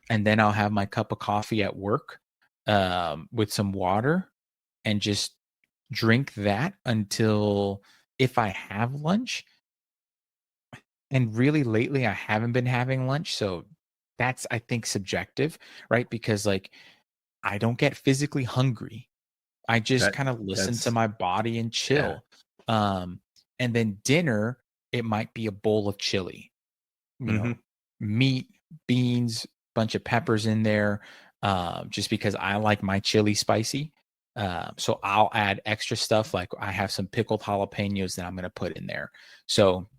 Speaker 1: And then I'll have my cup of coffee at work with some water and just drink that until if I have lunch. And really lately, I haven't been having lunch. So that's, I think, subjective, right? Because like I don't get physically hungry. I just
Speaker 2: That
Speaker 1: kind of listen to
Speaker 2: that's
Speaker 1: my body and
Speaker 2: yeah.
Speaker 1: chill. Um, and then dinner, it might be a bowl of chili, you
Speaker 2: Mhm.
Speaker 1: know, meat, beans, bunch of peppers in there, just because I like my chili spicy. So I'll add extra stuff. Like I have some pickled jalapenos that I'm going to put in there. So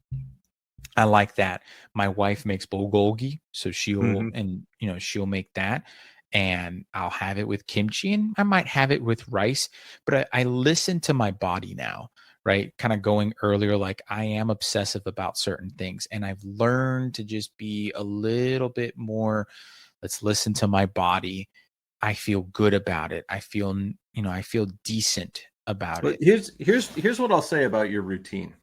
Speaker 1: I like that. My wife makes bulgogi, so
Speaker 2: Mhm.
Speaker 1: she'll make that, and I'll have it with kimchi, and I might have it with rice. But I listen to my body now, right? Kind of going earlier, like I am obsessive about certain things, and I've learned to just be a little bit more. Let's listen to my body. I feel good about it. I feel decent about
Speaker 2: But
Speaker 1: it.
Speaker 2: here's what I'll say about your routine.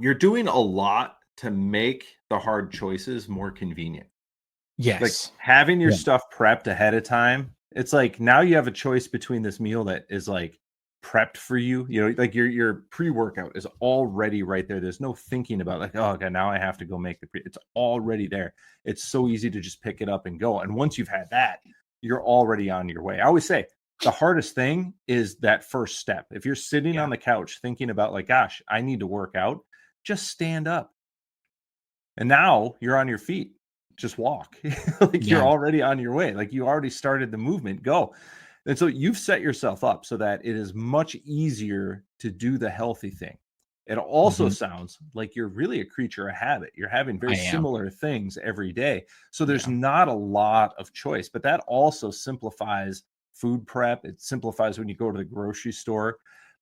Speaker 2: You're doing a lot to make the hard choices more convenient. Like
Speaker 1: Yes.
Speaker 2: having your
Speaker 1: Yeah.
Speaker 2: stuff prepped ahead of time, it's like now you have a choice between this meal that is like prepped for you. You know, like your pre-workout is already right there. There's no thinking about like, oh, okay, now I have to go make the pre. It's already there. It's so easy to just pick it up and go. And once you've had that, you're already on your way. I always say the hardest thing is that first step. If you're sitting
Speaker 1: Yeah.
Speaker 2: on the couch thinking about like, gosh, I need to work out, just stand up and now you're on your feet. Just walk. Like you're
Speaker 1: Yeah.
Speaker 2: already on your way. Like you already started the movement. Go. And so you've set yourself up so that it is much easier to do the healthy thing. It also
Speaker 1: Mhm.
Speaker 2: sounds like you're really a creature of habit. You're having very
Speaker 1: I am.
Speaker 2: similar things every day. So there's
Speaker 1: Yeah.
Speaker 2: not a lot of choice, but that also simplifies food prep. It simplifies when you go to the grocery store.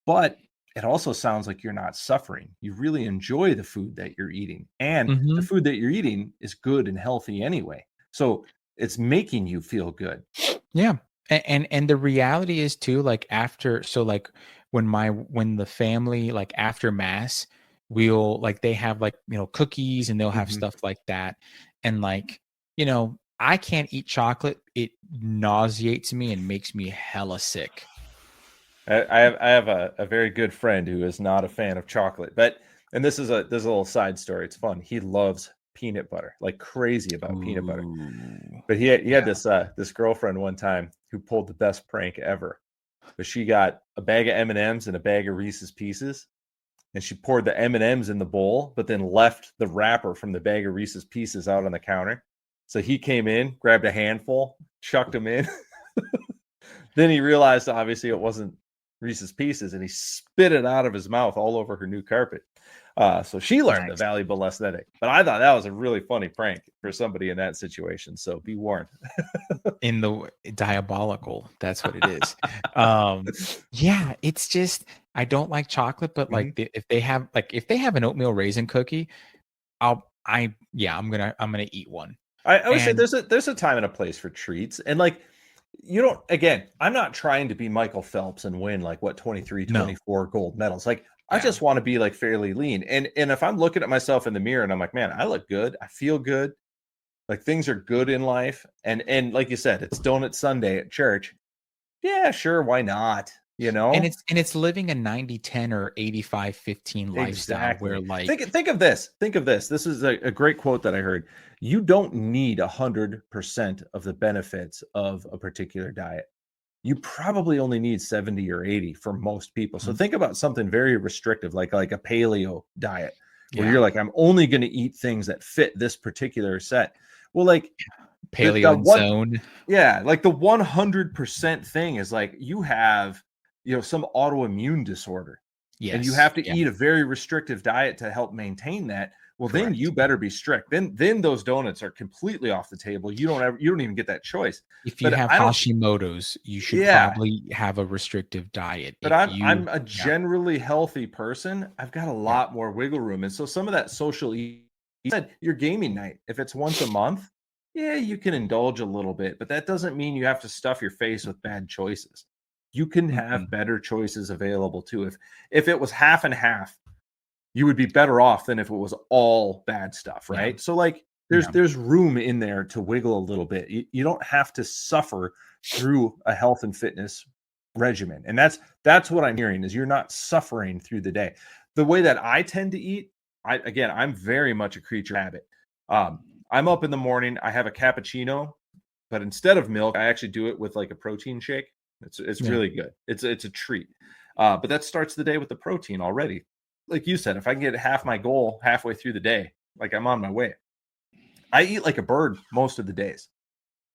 Speaker 2: But it also sounds like you're not suffering. You really enjoy the food that you're eating, and the
Speaker 1: Mhm.
Speaker 2: food that you're eating is good and healthy anyway. So it's making you feel good.
Speaker 1: Yeah. And the reality is too, like after so like when the family like after mass, we'll like they have like, cookies and they'll have
Speaker 2: Mhm.
Speaker 1: stuff like that. And like, I can't eat chocolate. It nauseates me and makes me hella sick.
Speaker 2: I have a very good friend who is not a fan of chocolate, but and this is a little side story. It's fun. He loves peanut butter, like crazy about peanut butter.
Speaker 1: Ooh.
Speaker 2: But he had
Speaker 1: Yeah.
Speaker 2: this girlfriend one time who pulled the best prank ever. But she got a bag of M&Ms and M's and a bag of Reese's Pieces, and she poured the M&Ms in the bowl, but then left the wrapper from the bag of Reese's Pieces out on the counter. So he came in, grabbed a handful, chucked them in. Then he realized obviously it wasn't Reese's Pieces, and he spit it out of his mouth all over her new carpet. So she learned the
Speaker 1: Nice.
Speaker 2: valuable aesthetic. But I thought that was a really funny prank for somebody in that situation. So be warned.
Speaker 1: In the diabolical. That's what it is. Yeah, it's just I don't like chocolate, but
Speaker 2: Mhm.
Speaker 1: like if they have an oatmeal raisin cookie, I'm gonna eat one.
Speaker 2: I would say
Speaker 1: And
Speaker 2: there's a time and a place for treats. And like you don't again, I'm not trying to be Michael Phelps and win like what 23,
Speaker 1: no.
Speaker 2: 24 gold medals. Like I
Speaker 1: Yeah.
Speaker 2: just want to be like fairly lean. And if I'm looking at myself in the mirror and I'm like, man, I look good, I feel good, like things are good in life. And like you said, it's Donut Sunday at church. Yeah, sure, why not? You
Speaker 1: And
Speaker 2: know?
Speaker 1: it's living a 90-10 or 85-15 lifestyle where
Speaker 2: Exactly.
Speaker 1: like
Speaker 2: Think of this. Think of this. This is a great quote that I heard. You don't need 100% of the benefits of a particular diet. You probably only need 70 or 80 for most people. So
Speaker 1: Mhm.
Speaker 2: think about something very restrictive, like a paleo diet, where
Speaker 1: Yeah,
Speaker 2: you're like, I'm only going to eat things that fit this particular set. Well, like the
Speaker 1: paleo
Speaker 2: one,
Speaker 1: zone.
Speaker 2: yeah, like the 100% thing is like you have, some autoimmune disorder and you
Speaker 1: Yes.
Speaker 2: have to
Speaker 1: Yeah,
Speaker 2: eat a very restrictive diet to help maintain that. Well, then you
Speaker 1: correct.
Speaker 2: better be strict. Then those donuts are completely off the table. You don't even get that choice.
Speaker 1: If you
Speaker 2: But
Speaker 1: have
Speaker 2: I don't
Speaker 1: Hashimoto's, you should
Speaker 2: yeah,
Speaker 1: probably have a restrictive diet.
Speaker 2: but
Speaker 1: If
Speaker 2: I'm
Speaker 1: you
Speaker 2: a
Speaker 1: Yeah,
Speaker 2: generally healthy person. I've got a
Speaker 1: yeah,
Speaker 2: lot more wiggle room. And so some of that social you said your gaming night, if it's once a month, yeah, you can indulge a little bit, but that doesn't mean you have to stuff your face with bad choices. You can
Speaker 1: mhm,
Speaker 2: have better choices available too. If it was half and half, you would be better off than if it was all bad stuff,
Speaker 1: yeah,
Speaker 2: right? So like
Speaker 1: yeah,
Speaker 2: there's room in there to wiggle a little bit. You don't have to suffer through a health and fitness regimen. And that's what I'm hearing is you're not suffering through the day. The way that I tend to eat, I'm very much a creature of habit. I'm up in the morning, I have a cappuccino, but instead of milk, I actually do it with like a protein shake. It's
Speaker 1: yeah,
Speaker 2: really good. It's a treat. But that starts the day with the protein already. Like you said, if I can get half my goal halfway through the day, like I'm on my way. I eat like a bird most of the days.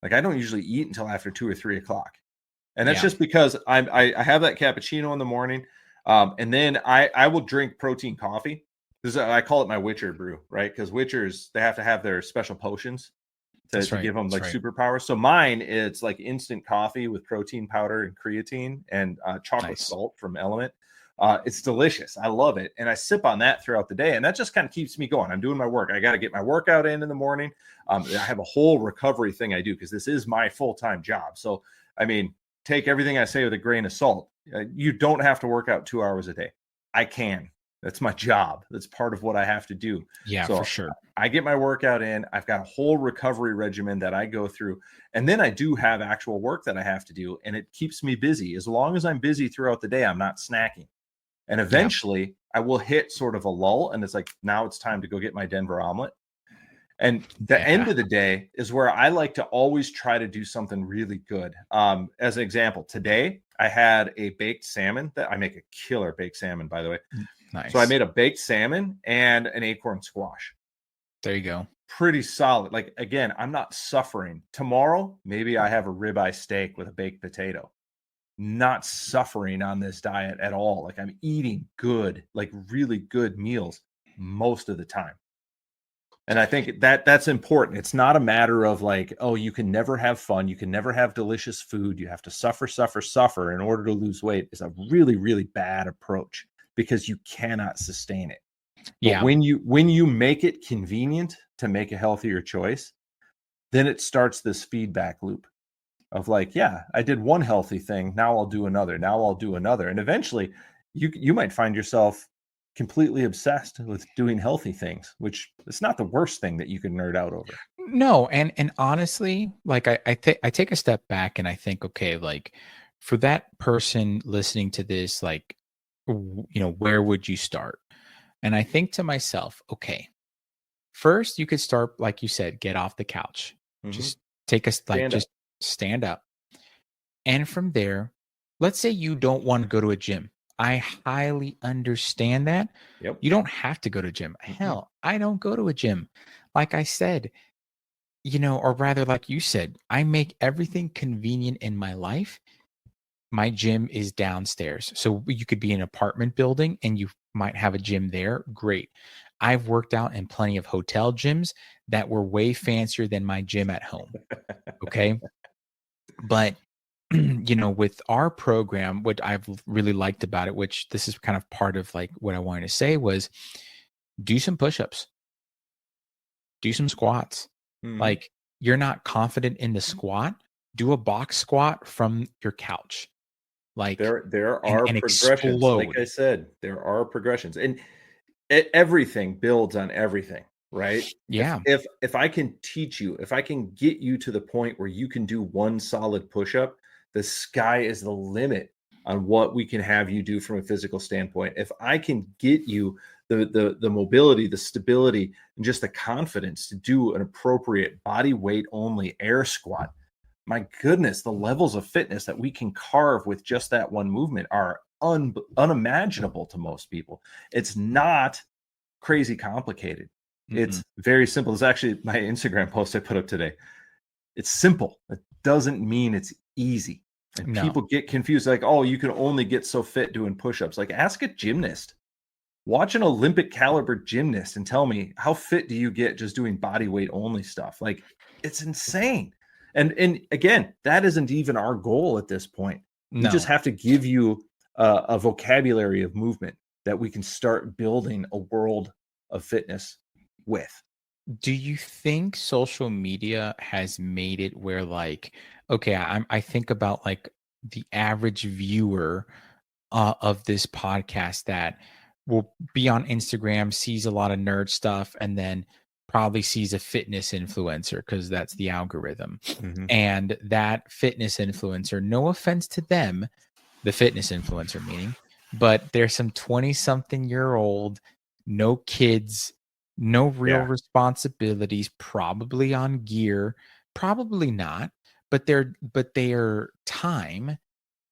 Speaker 2: Like I don't usually eat until after 2 or 3 o'clock, and that's
Speaker 1: yeah.
Speaker 2: just because I have that cappuccino in the morning, and then I will drink protein coffee. I call it my Witcher brew, right? Because Witchers they have to have their special potions
Speaker 1: That's
Speaker 2: to
Speaker 1: right.
Speaker 2: give them
Speaker 1: That's
Speaker 2: like
Speaker 1: right.
Speaker 2: superpowers. So mine, it's like instant coffee with protein powder and creatine and chocolate
Speaker 1: Nice.
Speaker 2: salt from Element. It's delicious. I love it. And I sip on that throughout the day. And that just kind of keeps me going. I'm doing my work. I got to get my workout in the morning. I have a whole recovery thing I do because this is my full time job. So, I mean, take everything I say with a grain of salt. You don't have to work out 2 hours a day. I can. That's my job. That's part of what I have to do.
Speaker 1: Yeah, for
Speaker 2: So
Speaker 1: sure.
Speaker 2: I get my workout in. I've got a whole recovery regimen that I go through. And then I do have actual work that I have to do. And it keeps me busy. As long as I'm busy throughout the day, I'm not snacking. And
Speaker 1: Yeah,
Speaker 2: eventually I will hit sort of a lull. And it's like, now it's time to go get my Denver omelet. And the end
Speaker 1: yeah.
Speaker 2: of the day is where I like to always try to do something really good. As an example, today I had a baked salmon that I make a killer baked salmon, by the way. So I
Speaker 1: Nice.
Speaker 2: made a baked salmon and an acorn squash.
Speaker 1: There you go.
Speaker 2: Pretty solid. Like again, I'm not suffering. Tomorrow, maybe I have a ribeye steak with a baked potato. Not suffering on this diet at all. Like I'm eating good, like really good meals most of the time. And I think that's important. It's not a matter of like, oh, you can never have fun, you can never have delicious food. You have to suffer, suffer, suffer in order to lose weight is a really, really bad approach because you cannot sustain it. But
Speaker 1: Yeah,
Speaker 2: when you make it convenient to make a healthier choice, then it starts this feedback loop of like, yeah, I did one healthy thing, now I'll do another, now I'll do another. And eventually you might find yourself completely obsessed with doing healthy things, which is not the worst thing that you can nerd out over.
Speaker 1: no, and honestly, like I take a step back and I think, okay, like for that person listening to this, like where would you start? And I think to myself, okay, first you could start, like you said, get off the couch,
Speaker 2: Mhm.
Speaker 1: just take us like
Speaker 2: Stand up.
Speaker 1: just stand up, and from there, let's say you don't want to go to a gym. I highly understand that.
Speaker 2: Yep.
Speaker 1: You don't have to go to gym.
Speaker 2: Mm-mm.
Speaker 1: Hell, I don't go to a gym. Like I said, or rather, like you said, I make everything convenient in my life. My gym is downstairs. So you could be in an apartment building and you might have a gym there. Great. I've worked out in plenty of hotel gyms that were way fancier than my gym at home. Okay. But, with our program, what I've really liked about it, which this is kind of part of like what I wanted to say was do some push ups, do some squats.
Speaker 2: Mhm.
Speaker 1: Like you're not confident in the squat, do a box squat from your couch. like,
Speaker 2: there
Speaker 1: and
Speaker 2: are progressions. Like I
Speaker 1: explode.
Speaker 2: said, there are progressions, and everything builds on everything, right?
Speaker 1: Yeah.
Speaker 2: If I can teach you, if I can get you to the point where you can do one solid push-up, the sky is the limit on what we can have you do from a physical standpoint. If I can get you the mobility, the stability, and just the confidence to do an appropriate body weight only air squat, my goodness, the levels of fitness that we can carve with just that one movement are unimaginable to most people. It's not crazy complicated.
Speaker 1: Mm-mm.
Speaker 2: It's very simple. It's actually my Instagram post I put up today. It's simple. It doesn't mean it's easy. And
Speaker 1: No.
Speaker 2: people get confused like, oh, you can only get so fit doing push-ups. Like, ask a gymnast. Watch an Olympic caliber gymnast and tell me, how fit do you get just doing body weight only stuff? Like, it's insane. And again, that isn't even our goal at this point. We just
Speaker 1: No.
Speaker 2: have to give you a vocabulary of movement that we can start building a world of fitness with.
Speaker 1: Do you think social media has made it where, like, okay, I think about like the average viewer of this podcast that will be on Instagram, sees a lot of nerd stuff, and then probably sees a fitness influencer because that's the algorithm.
Speaker 2: Mhm.
Speaker 1: And that fitness influencer, no offense to them, the fitness influencer meaning, but there's some 20 something year old, no kids, no real
Speaker 2: Yeah.
Speaker 1: responsibilities, probably on gear, probably not, but their time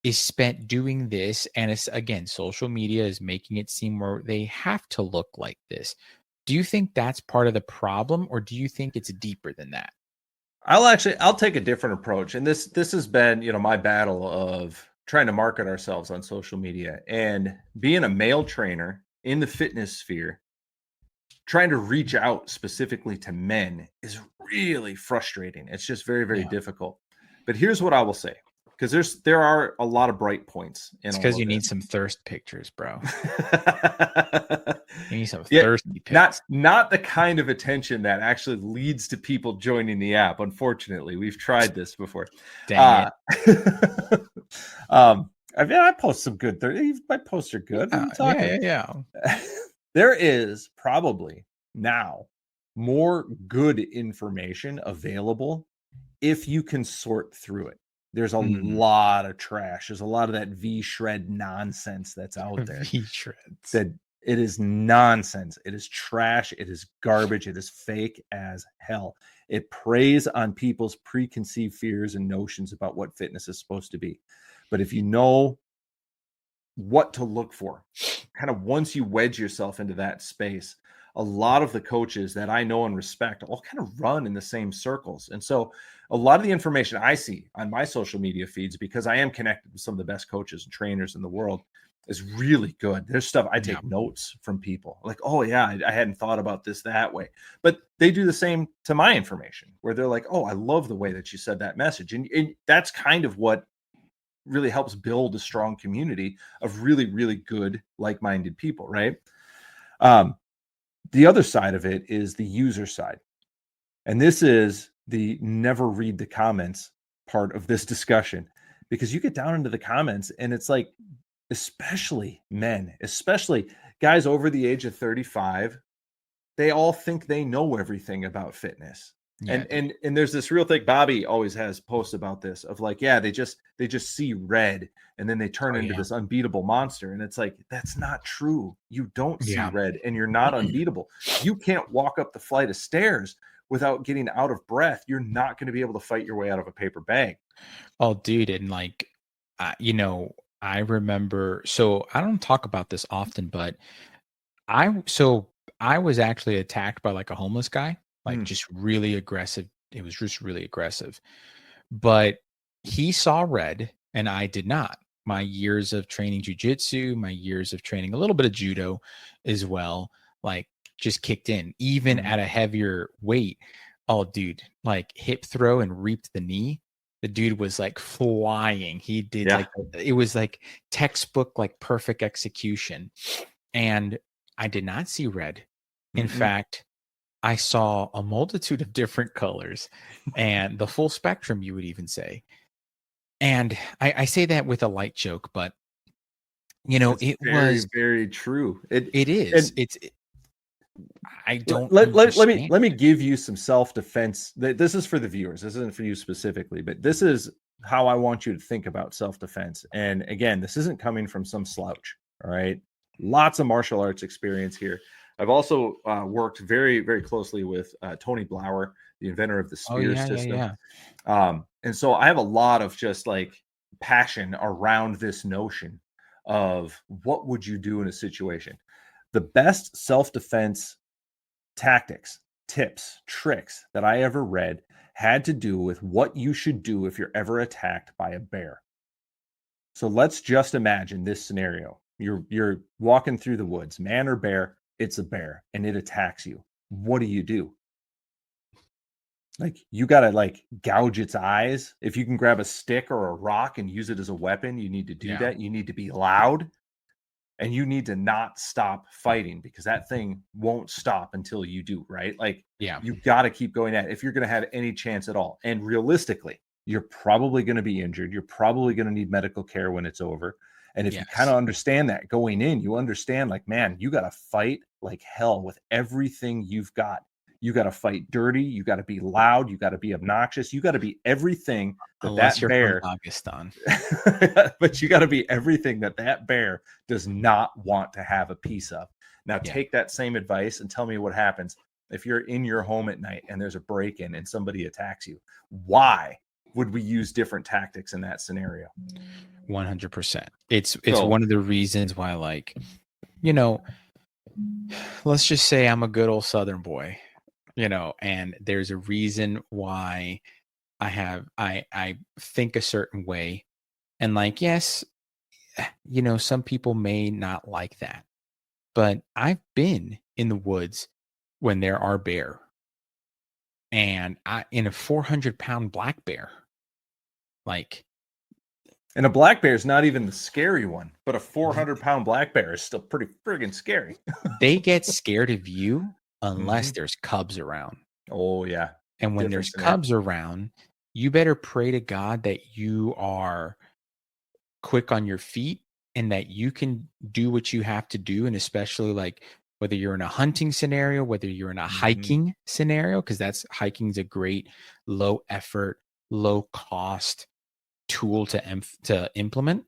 Speaker 1: is spent doing this. And it's, again, social media is making it seem where they have to look like this. Do you think that's part of the problem, or do you think it's deeper than that?
Speaker 2: I'll take a different approach. And this has been, my battle of trying to market ourselves on social media, and being a male trainer in the fitness sphere, trying to reach out specifically to men is really frustrating. It's just very, very
Speaker 1: Yeah.
Speaker 2: difficult. But here's what I will say, because there are a lot of bright points in
Speaker 1: It's
Speaker 2: all
Speaker 1: because
Speaker 2: of
Speaker 1: you need
Speaker 2: this.
Speaker 1: some thirst pictures, bro. You need some
Speaker 2: Yeah,
Speaker 1: thirsty
Speaker 2: not
Speaker 1: pics.
Speaker 2: not the kind of attention that actually leads to people joining the app. Unfortunately, we've tried this before.
Speaker 1: Dang
Speaker 2: Uh,
Speaker 1: it.
Speaker 2: I mean, I post some good. My posts are good. What are
Speaker 1: Yeah,
Speaker 2: you
Speaker 1: yeah,
Speaker 2: talking
Speaker 1: yeah,
Speaker 2: about?
Speaker 1: yeah.
Speaker 2: There is probably now more good information available if you can sort through it. There's a
Speaker 1: Mm.
Speaker 2: lot of trash. There's a lot of that V shred nonsense that's out there.
Speaker 1: V shreds.
Speaker 2: That it is nonsense. It is trash. It is garbage. It is fake as hell. It preys on people's preconceived fears and notions about what fitness is supposed to be. But if you know what to look for, kind of once you wedge yourself into that space, a lot of the coaches that I know and respect all kind of run in the same circles. And so a lot of the information I see on my social media feeds, because I am connected with some of the best coaches and trainers in the world, is really good. There's stuff I
Speaker 1: Yeah.
Speaker 2: take notes from people like, oh yeah, I hadn't thought about this that way. But they do the same to my information, where they're like, oh, I love the way that you said that message. And that's kind of what really helps build a strong community of really, really good, like-minded people, right? Um, the other side of it is the user side. And this is the never read the comments part of this discussion, because you get down into the comments and it's like, especially men, especially guys over the age of 35, they all think they know everything about fitness.
Speaker 1: Yeah,
Speaker 2: And
Speaker 1: dude.
Speaker 2: and there's this real thing. Bobby always has posts about this of like, yeah, they just see red and then they turn
Speaker 1: Oh
Speaker 2: into
Speaker 1: yeah.
Speaker 2: this unbeatable monster. And it's like, that's not true. You don't see
Speaker 1: Yeah.
Speaker 2: red and you're not unbeatable. You can't walk up the flight of stairs without getting out of breath. You're not going to be able to fight your way out of a paper bag.
Speaker 1: Oh, dude, and like, I remember. So I don't talk about this often, but so I was actually attacked by like a homeless guy, like
Speaker 2: Hmm.
Speaker 1: just really aggressive. It was just really aggressive, but he saw red and I did not. My years of training jujitsu, my years of training a little bit of judo as well, like just kicked in, even
Speaker 2: Hmm.
Speaker 1: at a heavier weight. Oh, dude, like hip throw and reaped the knee. The dude was like flying. He did
Speaker 2: Yeah.
Speaker 1: like, it was like textbook, like perfect execution. And I did not see red. In
Speaker 2: Mm-mm.
Speaker 1: fact, I saw a multitude of different colors and the full spectrum, you would even say. And I say that with a light joke, but you know,
Speaker 2: It's
Speaker 1: it
Speaker 2: very,
Speaker 1: was,
Speaker 2: very true.
Speaker 1: it is,
Speaker 2: And
Speaker 1: I
Speaker 2: let,
Speaker 1: don't
Speaker 2: let
Speaker 1: understand
Speaker 2: me
Speaker 1: it.
Speaker 2: give you some self-defense. This is for the viewers. This isn't for you specifically, but this is how I want you to think about self-defense. And again, this isn't coming from some slouch. All right. Lots of martial arts experience here. I've also worked very, very closely with Tony Blauer, the inventor of the
Speaker 1: Oh
Speaker 2: spear
Speaker 1: yeah, yeah,
Speaker 2: system.
Speaker 1: yeah.
Speaker 2: And so I have a lot of just like passion around this notion of what would you do in a situation. The best self-defense tactics, tips, tricks that I ever read had to do with what you should do if you're ever attacked by a bear. So let's just imagine this scenario. You're walking through the woods, man or bear, it's a bear and it attacks you. What do? Like you got to like gouge its eyes. If you can grab a stick or a rock and use it as a weapon, you need to do
Speaker 1: Yeah.
Speaker 2: that. You need to be loud and you need to not stop fighting because that thing won't stop until you do, right? Like
Speaker 1: Yeah.
Speaker 2: you got to keep going at it if you're going to have any chance at all. And realistically, you're probably going to be injured. You're probably going to need medical care when it's over. And if you kind
Speaker 1: Yes.
Speaker 2: of understand that going in, you understand like, man, you got to fight like hell with everything you've got. You got to fight dirty. You got to be loud. You got to be obnoxious. You got to be everything that
Speaker 1: Unless
Speaker 2: that
Speaker 1: you're from
Speaker 2: bear
Speaker 1: Dagestan.
Speaker 2: but you got to be everything that that bear does not want to have a piece of. Now,
Speaker 1: Yeah.
Speaker 2: take that same advice and tell me what happens if you're in your home at night and there's a break in and somebody attacks you. Why would we use different tactics in that scenario?
Speaker 1: 100%. It's
Speaker 2: So,
Speaker 1: one of the reasons why, like, you know, let's just say I'm a good old Southern boy, and there's a reason why I think a certain way. And like, yes, some people may not like that, but I've been in the woods when there are bear and I in a 400-pound black bear. Like
Speaker 2: and a black bear is not even the scary one, but a 400-pound black bear is still pretty friggin' scary.
Speaker 1: they get scared of you unless
Speaker 2: Mm-hmm.
Speaker 1: there's cubs around.
Speaker 2: Oh, yeah.
Speaker 1: And when
Speaker 2: Different
Speaker 1: there's
Speaker 2: scenario.
Speaker 1: cubs around, you better pray to God that you are quick on your feet and that you can do what you have to do. And especially like whether you're in a hunting scenario, whether you're in a
Speaker 2: Mm-hmm.
Speaker 1: hiking scenario, because that's hiking is a great low effort, low cost tool to implement.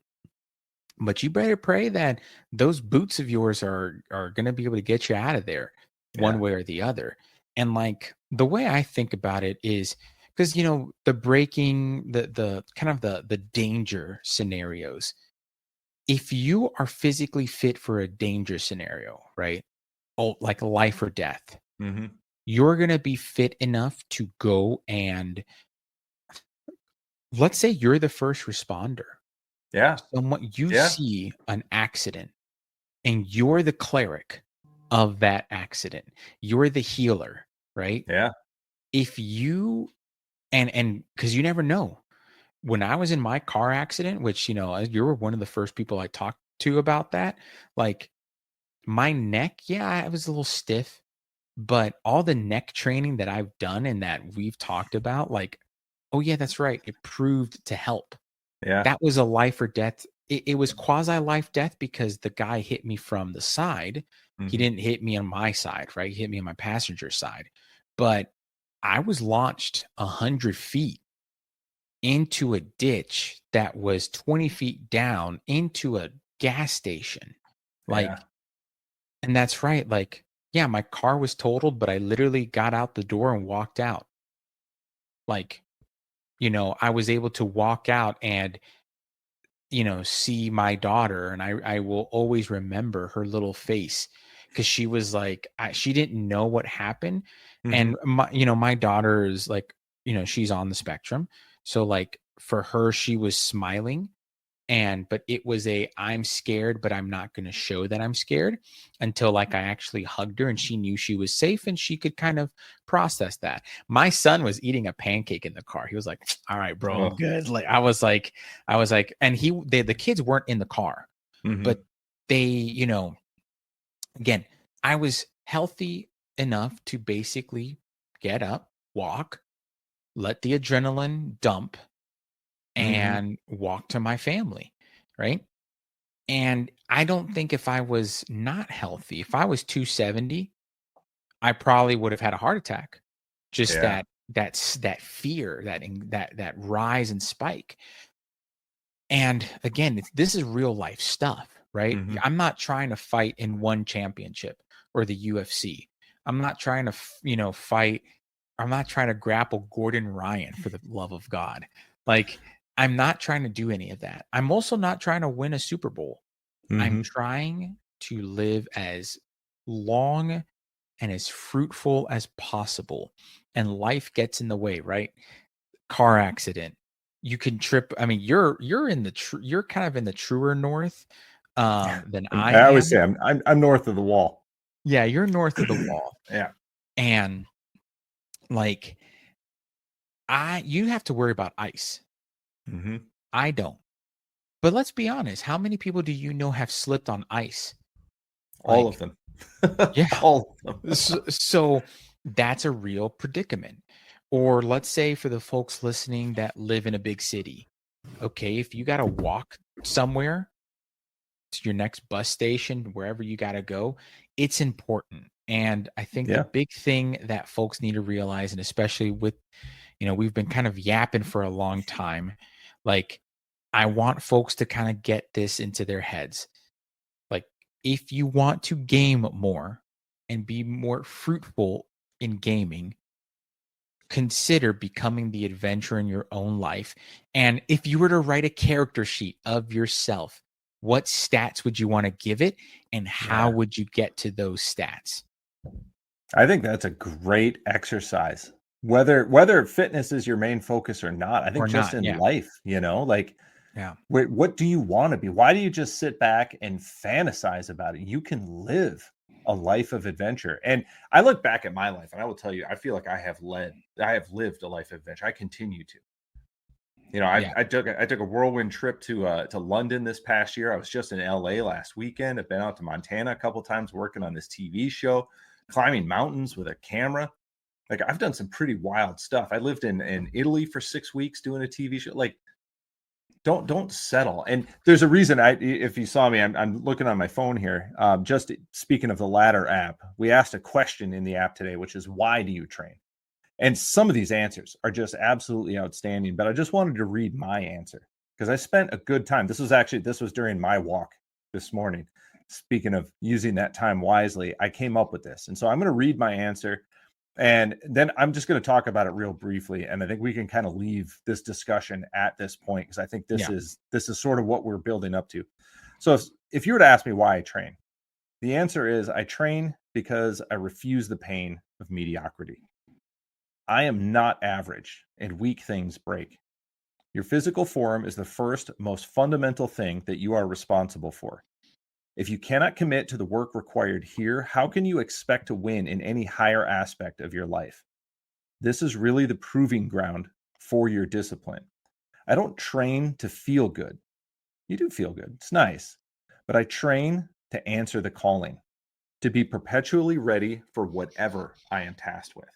Speaker 1: But you better pray that those boots of yours are going to be able to get you out of there one
Speaker 2: Yeah.
Speaker 1: way or the other. And like the way I think about it is because the breaking the kind of the danger scenarios. If you are physically fit for a danger scenario, right? Oh, like life or death,
Speaker 2: Mm-hmm.
Speaker 1: you're going to be fit enough to go and let's say you're the first responder.
Speaker 2: Yeah.
Speaker 1: Someone you
Speaker 2: Yeah.
Speaker 1: see an accident and you're the cleric of that accident. You're the healer, right?
Speaker 2: Yeah.
Speaker 1: If you and because you never know. When I was in my car accident, which you were one of the first people I talked to about that, like my neck, yeah, I was a little stiff, but all the neck training that I've done and that we've talked about, like, oh yeah, that's right, it proved to help.
Speaker 2: Yeah.
Speaker 1: That was a life or death. It was quasi life death because the guy hit me from the side. He
Speaker 2: Mm-hmm.
Speaker 1: didn't hit me on my side, right? He hit me on my passenger side. But I was launched 100 feet into a ditch that was 20 feet down into a gas station.
Speaker 2: Yeah.
Speaker 1: Like, and that's right. Like, yeah, my car was totaled, but I literally got out the door and walked out. Like, I was able to walk out and see my daughter, and I will always remember her little face because she was like, she didn't know what happened,
Speaker 2: Mm-hmm.
Speaker 1: and my daughter is like, she's on the spectrum, so like for her, she was smiling, but it was I'm scared, but I'm not going to show that I'm scared until like I actually hugged her and she knew she was safe and she could kind of process that. My son was eating a pancake in the car. He was like, all right, bro, I'm
Speaker 2: Oh.
Speaker 1: good. Like I was like, and the kids weren't in the car,
Speaker 2: Mm-hmm.
Speaker 1: but they, again, I was healthy enough to basically get up, walk, let the adrenaline dump, and walk to my family, right? And I don't think if I was not healthy, if I was 270, I probably would have had a heart attack. Just
Speaker 2: Yeah.
Speaker 1: that fear, that rise and spike. And again, this is real life stuff, right?
Speaker 2: Hmm.
Speaker 1: I'm not trying to fight in one championship or the UFC. I'm not trying to, fight. I'm not trying to grapple Gordon Ryan for the love of God. Like, I'm not trying to do any of that. I'm also not trying to win a Super Bowl. I'm
Speaker 2: Hmm.
Speaker 1: trying to live as long and as fruitful as possible. And life gets in the way, right? Car accident. You can trip. I mean, you're in the you're kind of in the truer north than I
Speaker 2: I always
Speaker 1: am.
Speaker 2: say I'm north of the wall.
Speaker 1: Yeah, you're north of the wall.
Speaker 2: Yeah.
Speaker 1: And like you have to worry about ice.
Speaker 2: Hmm.
Speaker 1: I don't. But let's be honest, how many people do you know have slipped on ice?
Speaker 2: All of
Speaker 1: Like,
Speaker 2: them.
Speaker 1: yeah.
Speaker 2: All of them.
Speaker 1: So that's a real predicament. Or let's say for the folks listening that live in a big city. Okay, if you got to walk somewhere to your next bus station, wherever you got to go, it's important. And I think the
Speaker 2: Yeah.
Speaker 1: big thing that folks need to realize, and especially with, we've been kind of yapping for a long time, like, I want folks to kind of get this into their heads. Like, if you want to game more and be more fruitful in gaming, consider becoming the adventurer in your own life. And if you were to write a character sheet of yourself, what stats would you want to give it? And how
Speaker 2: Yeah.
Speaker 1: would you get to those stats?
Speaker 2: I think that's a great exercise. Whether fitness is your main focus or not, I think
Speaker 1: Or
Speaker 2: just
Speaker 1: not?
Speaker 2: in
Speaker 1: Yeah.
Speaker 2: life, like
Speaker 1: Yeah.
Speaker 2: what do you want to be? Why do you just sit back and fantasize about it? You can live a life of adventure. And I look back at my life and I will tell you, I feel like I have lived a life of adventure. I continue to.
Speaker 1: Yeah.
Speaker 2: I took a whirlwind trip to London this past year. I was just in LA last weekend. I've been out to Montana a couple times working on this TV show, climbing mountains with a camera. Like, I've done some pretty wild stuff. I lived in Italy for 6 weeks doing a TV show. Like, don't settle. And there's a reason. If you saw me, I'm looking on my phone here. Just speaking of the Ladder app, we asked a question in the app today, which is, why do you train? And some of these answers are just absolutely outstanding. But I just wanted to read my answer because I spent a good time. This was during my walk this morning. Speaking of using that time wisely, I came up with this. And so I'm going to read my answer. And then I'm just going to talk about it real briefly. And I think we can kind of leave this discussion at this point because I think this
Speaker 1: Yeah.
Speaker 2: is sort of what we're building up to. So if you were to ask me why I train, the answer is I train because I refuse the pain of mediocrity. I am not average, and weak things break. Your physical form is the first, most fundamental thing that you are responsible for. If you cannot commit to the work required here, how can you expect to win in any higher aspect of your life? This is really the proving ground for your discipline. I don't train to feel good. You do feel good. It's nice. But I train to answer the calling, to be perpetually ready for whatever I am tasked with.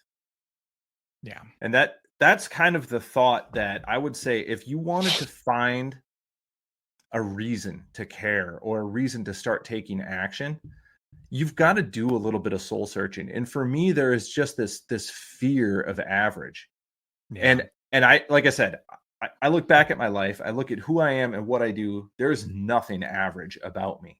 Speaker 1: Yeah.
Speaker 2: And that's kind of the thought that I would say, if you wanted to find a reason to care or a reason to start taking action, you've got to do a little bit of soul searching. And for me, there is just this fear of average.
Speaker 1: Yeah.
Speaker 2: And I, like I said, I look back at my life, I look at who I am and what I do. There's nothing average about me.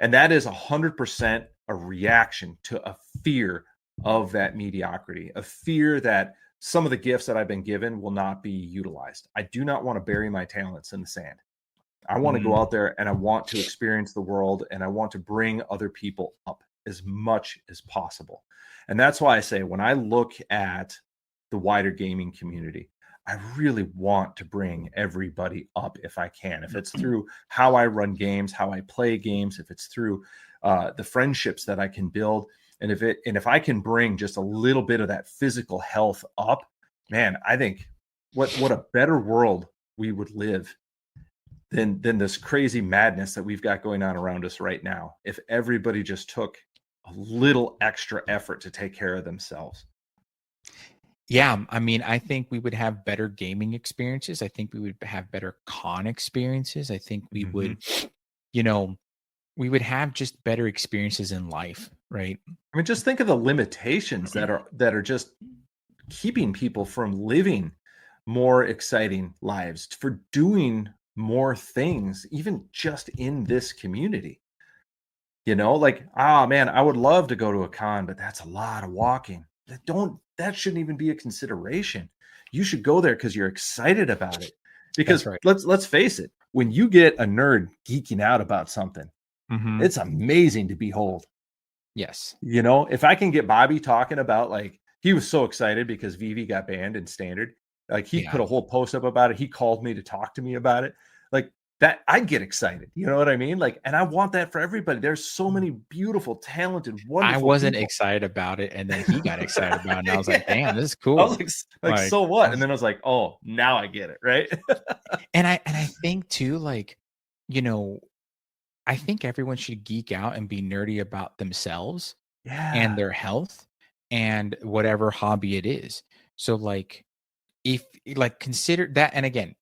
Speaker 2: And that is 100% a reaction to a fear of that mediocrity, a fear that some of the gifts that I've been given will not be utilized. I do not want to bury my talents in the sand. I want to go out there and I want to experience the world and I want to bring other people up as much as possible. And that's why I say, when I look at the wider gaming community, I really want to bring everybody up if I can. If it's through how I run games, how I play games, if it's through the friendships that I can build, and if I can bring just a little bit of that physical health up, man, I think what a better world we would live than this crazy madness that we've got going on around us right now, if everybody just took a little extra effort to take care of themselves.
Speaker 1: Yeah, I mean, I think we would have better gaming experiences. I think we would have better con experiences. I think we
Speaker 2: Hmm.
Speaker 1: would, you know, we would have just better experiences in life, right?
Speaker 2: I mean, just think of the limitations that are just keeping people from living more exciting lives, for doing more things, even just in this community. Like, ah, man, I would love to go to a con, but that's a lot of walking. That shouldn't even be a consideration. You should go there because you're excited about it.
Speaker 1: That's
Speaker 2: Because
Speaker 1: right.
Speaker 2: let's face it, when you get a nerd geeking out about something,
Speaker 1: Hmm.
Speaker 2: it's amazing to behold.
Speaker 1: Yes.
Speaker 2: If I can get Bobby talking about, like, he was so excited because Vivi got banned in standard. Like, he
Speaker 1: Yeah.
Speaker 2: put a whole post up about it. He called me to talk to me about it. Like, that, I get excited. You know what I mean? Like, and I want that for everybody. There's so many beautiful, talented,
Speaker 1: I
Speaker 2: wonderful
Speaker 1: wasn't
Speaker 2: people.
Speaker 1: excited about it, and then he got excited about it, and I was like,
Speaker 2: Yeah.
Speaker 1: "Damn, this is
Speaker 2: I was
Speaker 1: cool."
Speaker 2: like,
Speaker 1: Like,
Speaker 2: so
Speaker 1: I
Speaker 2: what? And
Speaker 1: was,
Speaker 2: then I was like, oh, now I get it, right?
Speaker 1: and I think too, like, you know, I think everyone should geek out and be nerdy about themselves and
Speaker 2: Yeah.
Speaker 1: their health and whatever hobby it is. So, like, if like consider that, and again,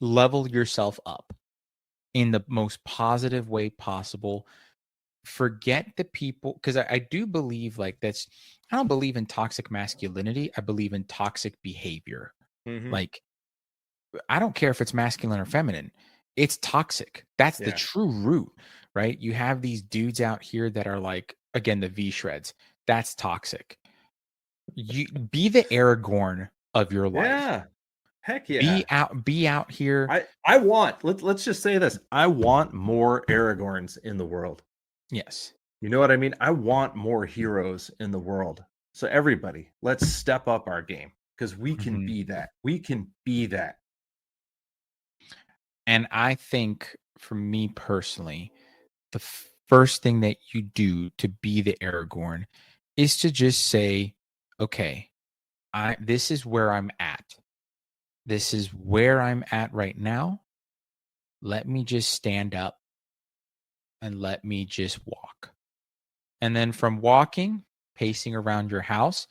Speaker 1: level yourself up in the most positive way possible. Forget the people, because I do believe, like, that's, I don't believe in toxic masculinity. I believe in toxic behavior.
Speaker 2: Hmm.
Speaker 1: Like, I don't care if it's masculine or feminine. It's toxic. That's the
Speaker 2: Yeah.
Speaker 1: true root, right? You have these dudes out here that are like, again, the V shreds. That's toxic. You be the Aragorn of your life.
Speaker 2: Yeah. Heck yeah.
Speaker 1: Be out here.
Speaker 2: I want, let's just say this. I want more Aragorns in the world.
Speaker 1: Yes.
Speaker 2: You know what I mean? I want more heroes in the world. So everybody, let's step up our game because we can
Speaker 1: Mhm.
Speaker 2: be that. We can be that.
Speaker 1: And I think for me personally, the first thing that you do to be the Aragorn is to just say, okay, I this is where I'm at. This is where I'm at right now. Let me just stand up and let me just walk. And then from walking, pacing around your house,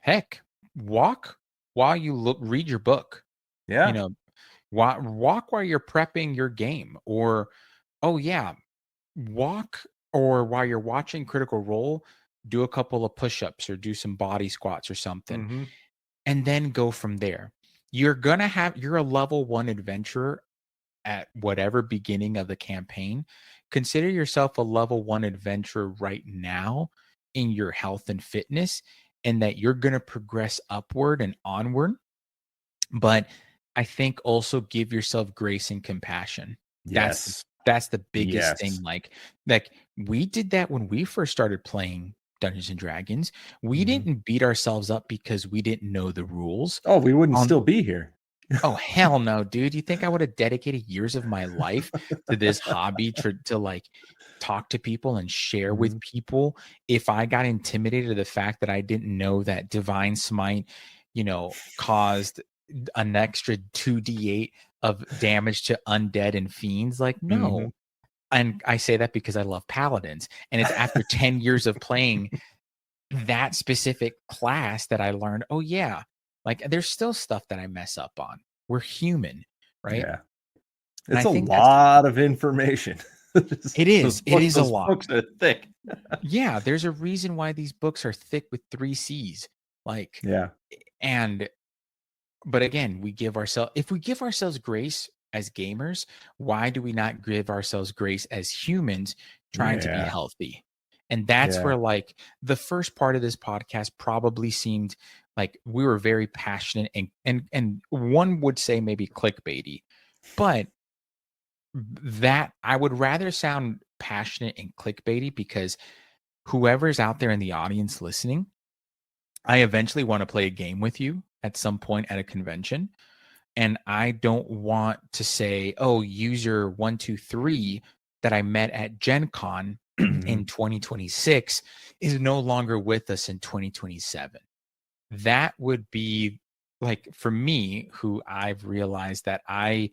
Speaker 1: heck, walk while you read your book. You
Speaker 2: Yeah.
Speaker 1: know, walk while you're prepping your game, or oh yeah, walk, or while you're watching Critical Role, do a couple of push-ups or do some body squats or something,
Speaker 2: Hmm.
Speaker 1: and then go from there. You're a level 1 adventurer at whatever beginning of the campaign. Consider yourself a level 1 adventurer right now in your health and fitness, and that you're going to progress upward and onward. But I think also give yourself grace and compassion. That's the
Speaker 2: Yes.
Speaker 1: that's the biggest thing.
Speaker 2: Yes.
Speaker 1: Like we did that when we first started playing Dungeons and Dragons. We
Speaker 2: Hmm.
Speaker 1: didn't beat ourselves up because we didn't know the rules.
Speaker 2: Oh, we wouldn't
Speaker 1: On
Speaker 2: still be here.
Speaker 1: Oh, hell no, dude. You think I would have dedicated years of my life to this hobby to like talk to people and share with
Speaker 2: Hmm.
Speaker 1: people if I got intimidated of the fact that I didn't know that divine smite, caused an extra 2d8 of damage to undead and fiends? Like,
Speaker 2: Hmm.
Speaker 1: no. And I say that because I love paladins. And it's after 10 years of playing that specific class that I learned, oh yeah, like there's still stuff that I mess up on. We're human, right?
Speaker 2: Yeah.
Speaker 1: And
Speaker 2: It's
Speaker 1: I
Speaker 2: a
Speaker 1: think that's
Speaker 2: lot of information.
Speaker 1: it
Speaker 2: those
Speaker 1: is. It
Speaker 2: books,
Speaker 1: is a
Speaker 2: those
Speaker 1: lot.
Speaker 2: books are thick.
Speaker 1: Yeah, there's a reason why these books are thick with 3 C's. Like,
Speaker 2: Yeah.
Speaker 1: and but again, if we give ourselves grace as gamers, why do we not give ourselves grace as humans trying to be
Speaker 2: Yeah.
Speaker 1: healthy? And that's
Speaker 2: Yeah.
Speaker 1: where, like, the first part of this podcast probably seemed like we were very passionate and one would say maybe clickbaity, but that I would rather sound passionate and clickbaity because whoever's out there in the audience listening, I eventually want to play a game with you at some point at a convention. And I don't want to say, oh, user 123 that I met at Gen Con
Speaker 2: Hmm.
Speaker 1: in 2026 is no longer with us in 2027. That would be like, for me, who I've realized that I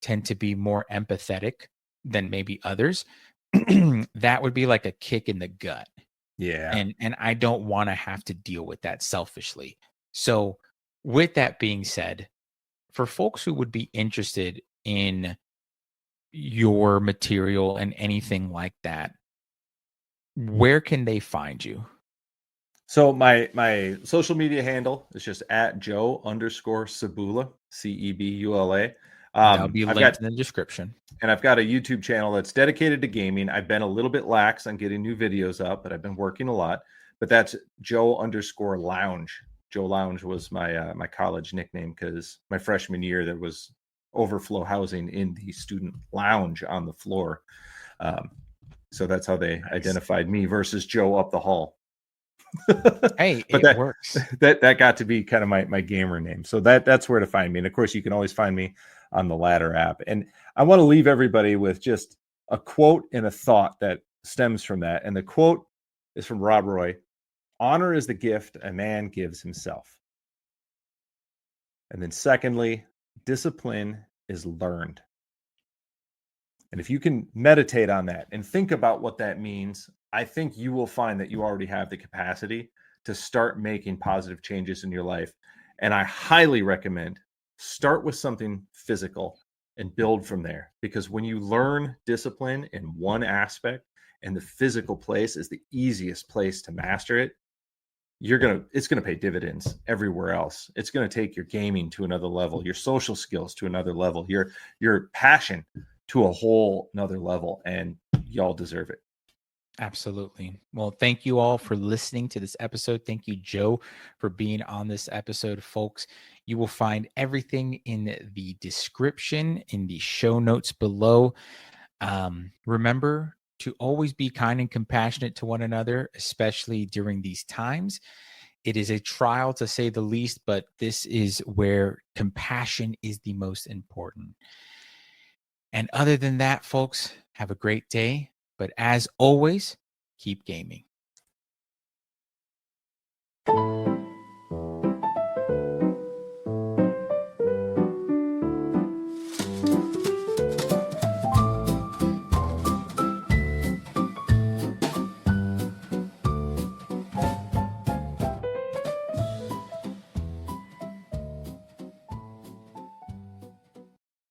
Speaker 1: tend to be more empathetic than maybe others, that would be like a kick in the gut.
Speaker 2: Yeah.
Speaker 1: And I don't want to have to deal with that selfishly. So with that being said, for folks who would be interested in your material and anything like that, where can they find you?
Speaker 2: So my social media handle is just at Joe_Cebula, Cebula.
Speaker 1: That'll be
Speaker 2: I've
Speaker 1: linked
Speaker 2: got
Speaker 1: in the description.
Speaker 2: and I've got a YouTube channel that's dedicated to gaming. I've been a little bit lax on getting new videos up, but I've been working a lot. But that's Joe_Lounge. Joe Lounge was my college nickname because my freshman year there was overflow housing in the student lounge on the floor. So that's how they identified me versus Joe up the hall.
Speaker 1: Hey,
Speaker 2: But
Speaker 1: it works.
Speaker 2: that got to be kind of my gamer name. So that's where to find me. And of course, you can always find me on the Ladder app. And I want to leave everybody with just a quote and a thought that stems from that. And the quote is from Rob Roy: "Honor is the gift a man gives himself." And then secondly, discipline is learned. And if you can meditate on that and think about what that means, I think you will find that you already have the capacity to start making positive changes in your life. And I highly recommend start with something physical and build from there. Because when you learn discipline in one aspect and the physical place is the easiest place to master it, it's going to pay dividends everywhere else. It's going to take your gaming to another level, your social skills to another level, your passion to a whole nother level, and y'all deserve it.
Speaker 1: Absolutely. Well, thank you all for listening to this episode. Thank you, Joe, for being on this episode, folks. You will find everything in the description, in the show notes below. Remember to always be kind and compassionate to one another, especially during these times. It is a trial, to say the least, but this is where compassion is the most important. And other than that, folks, have a great day. But as always, keep gaming.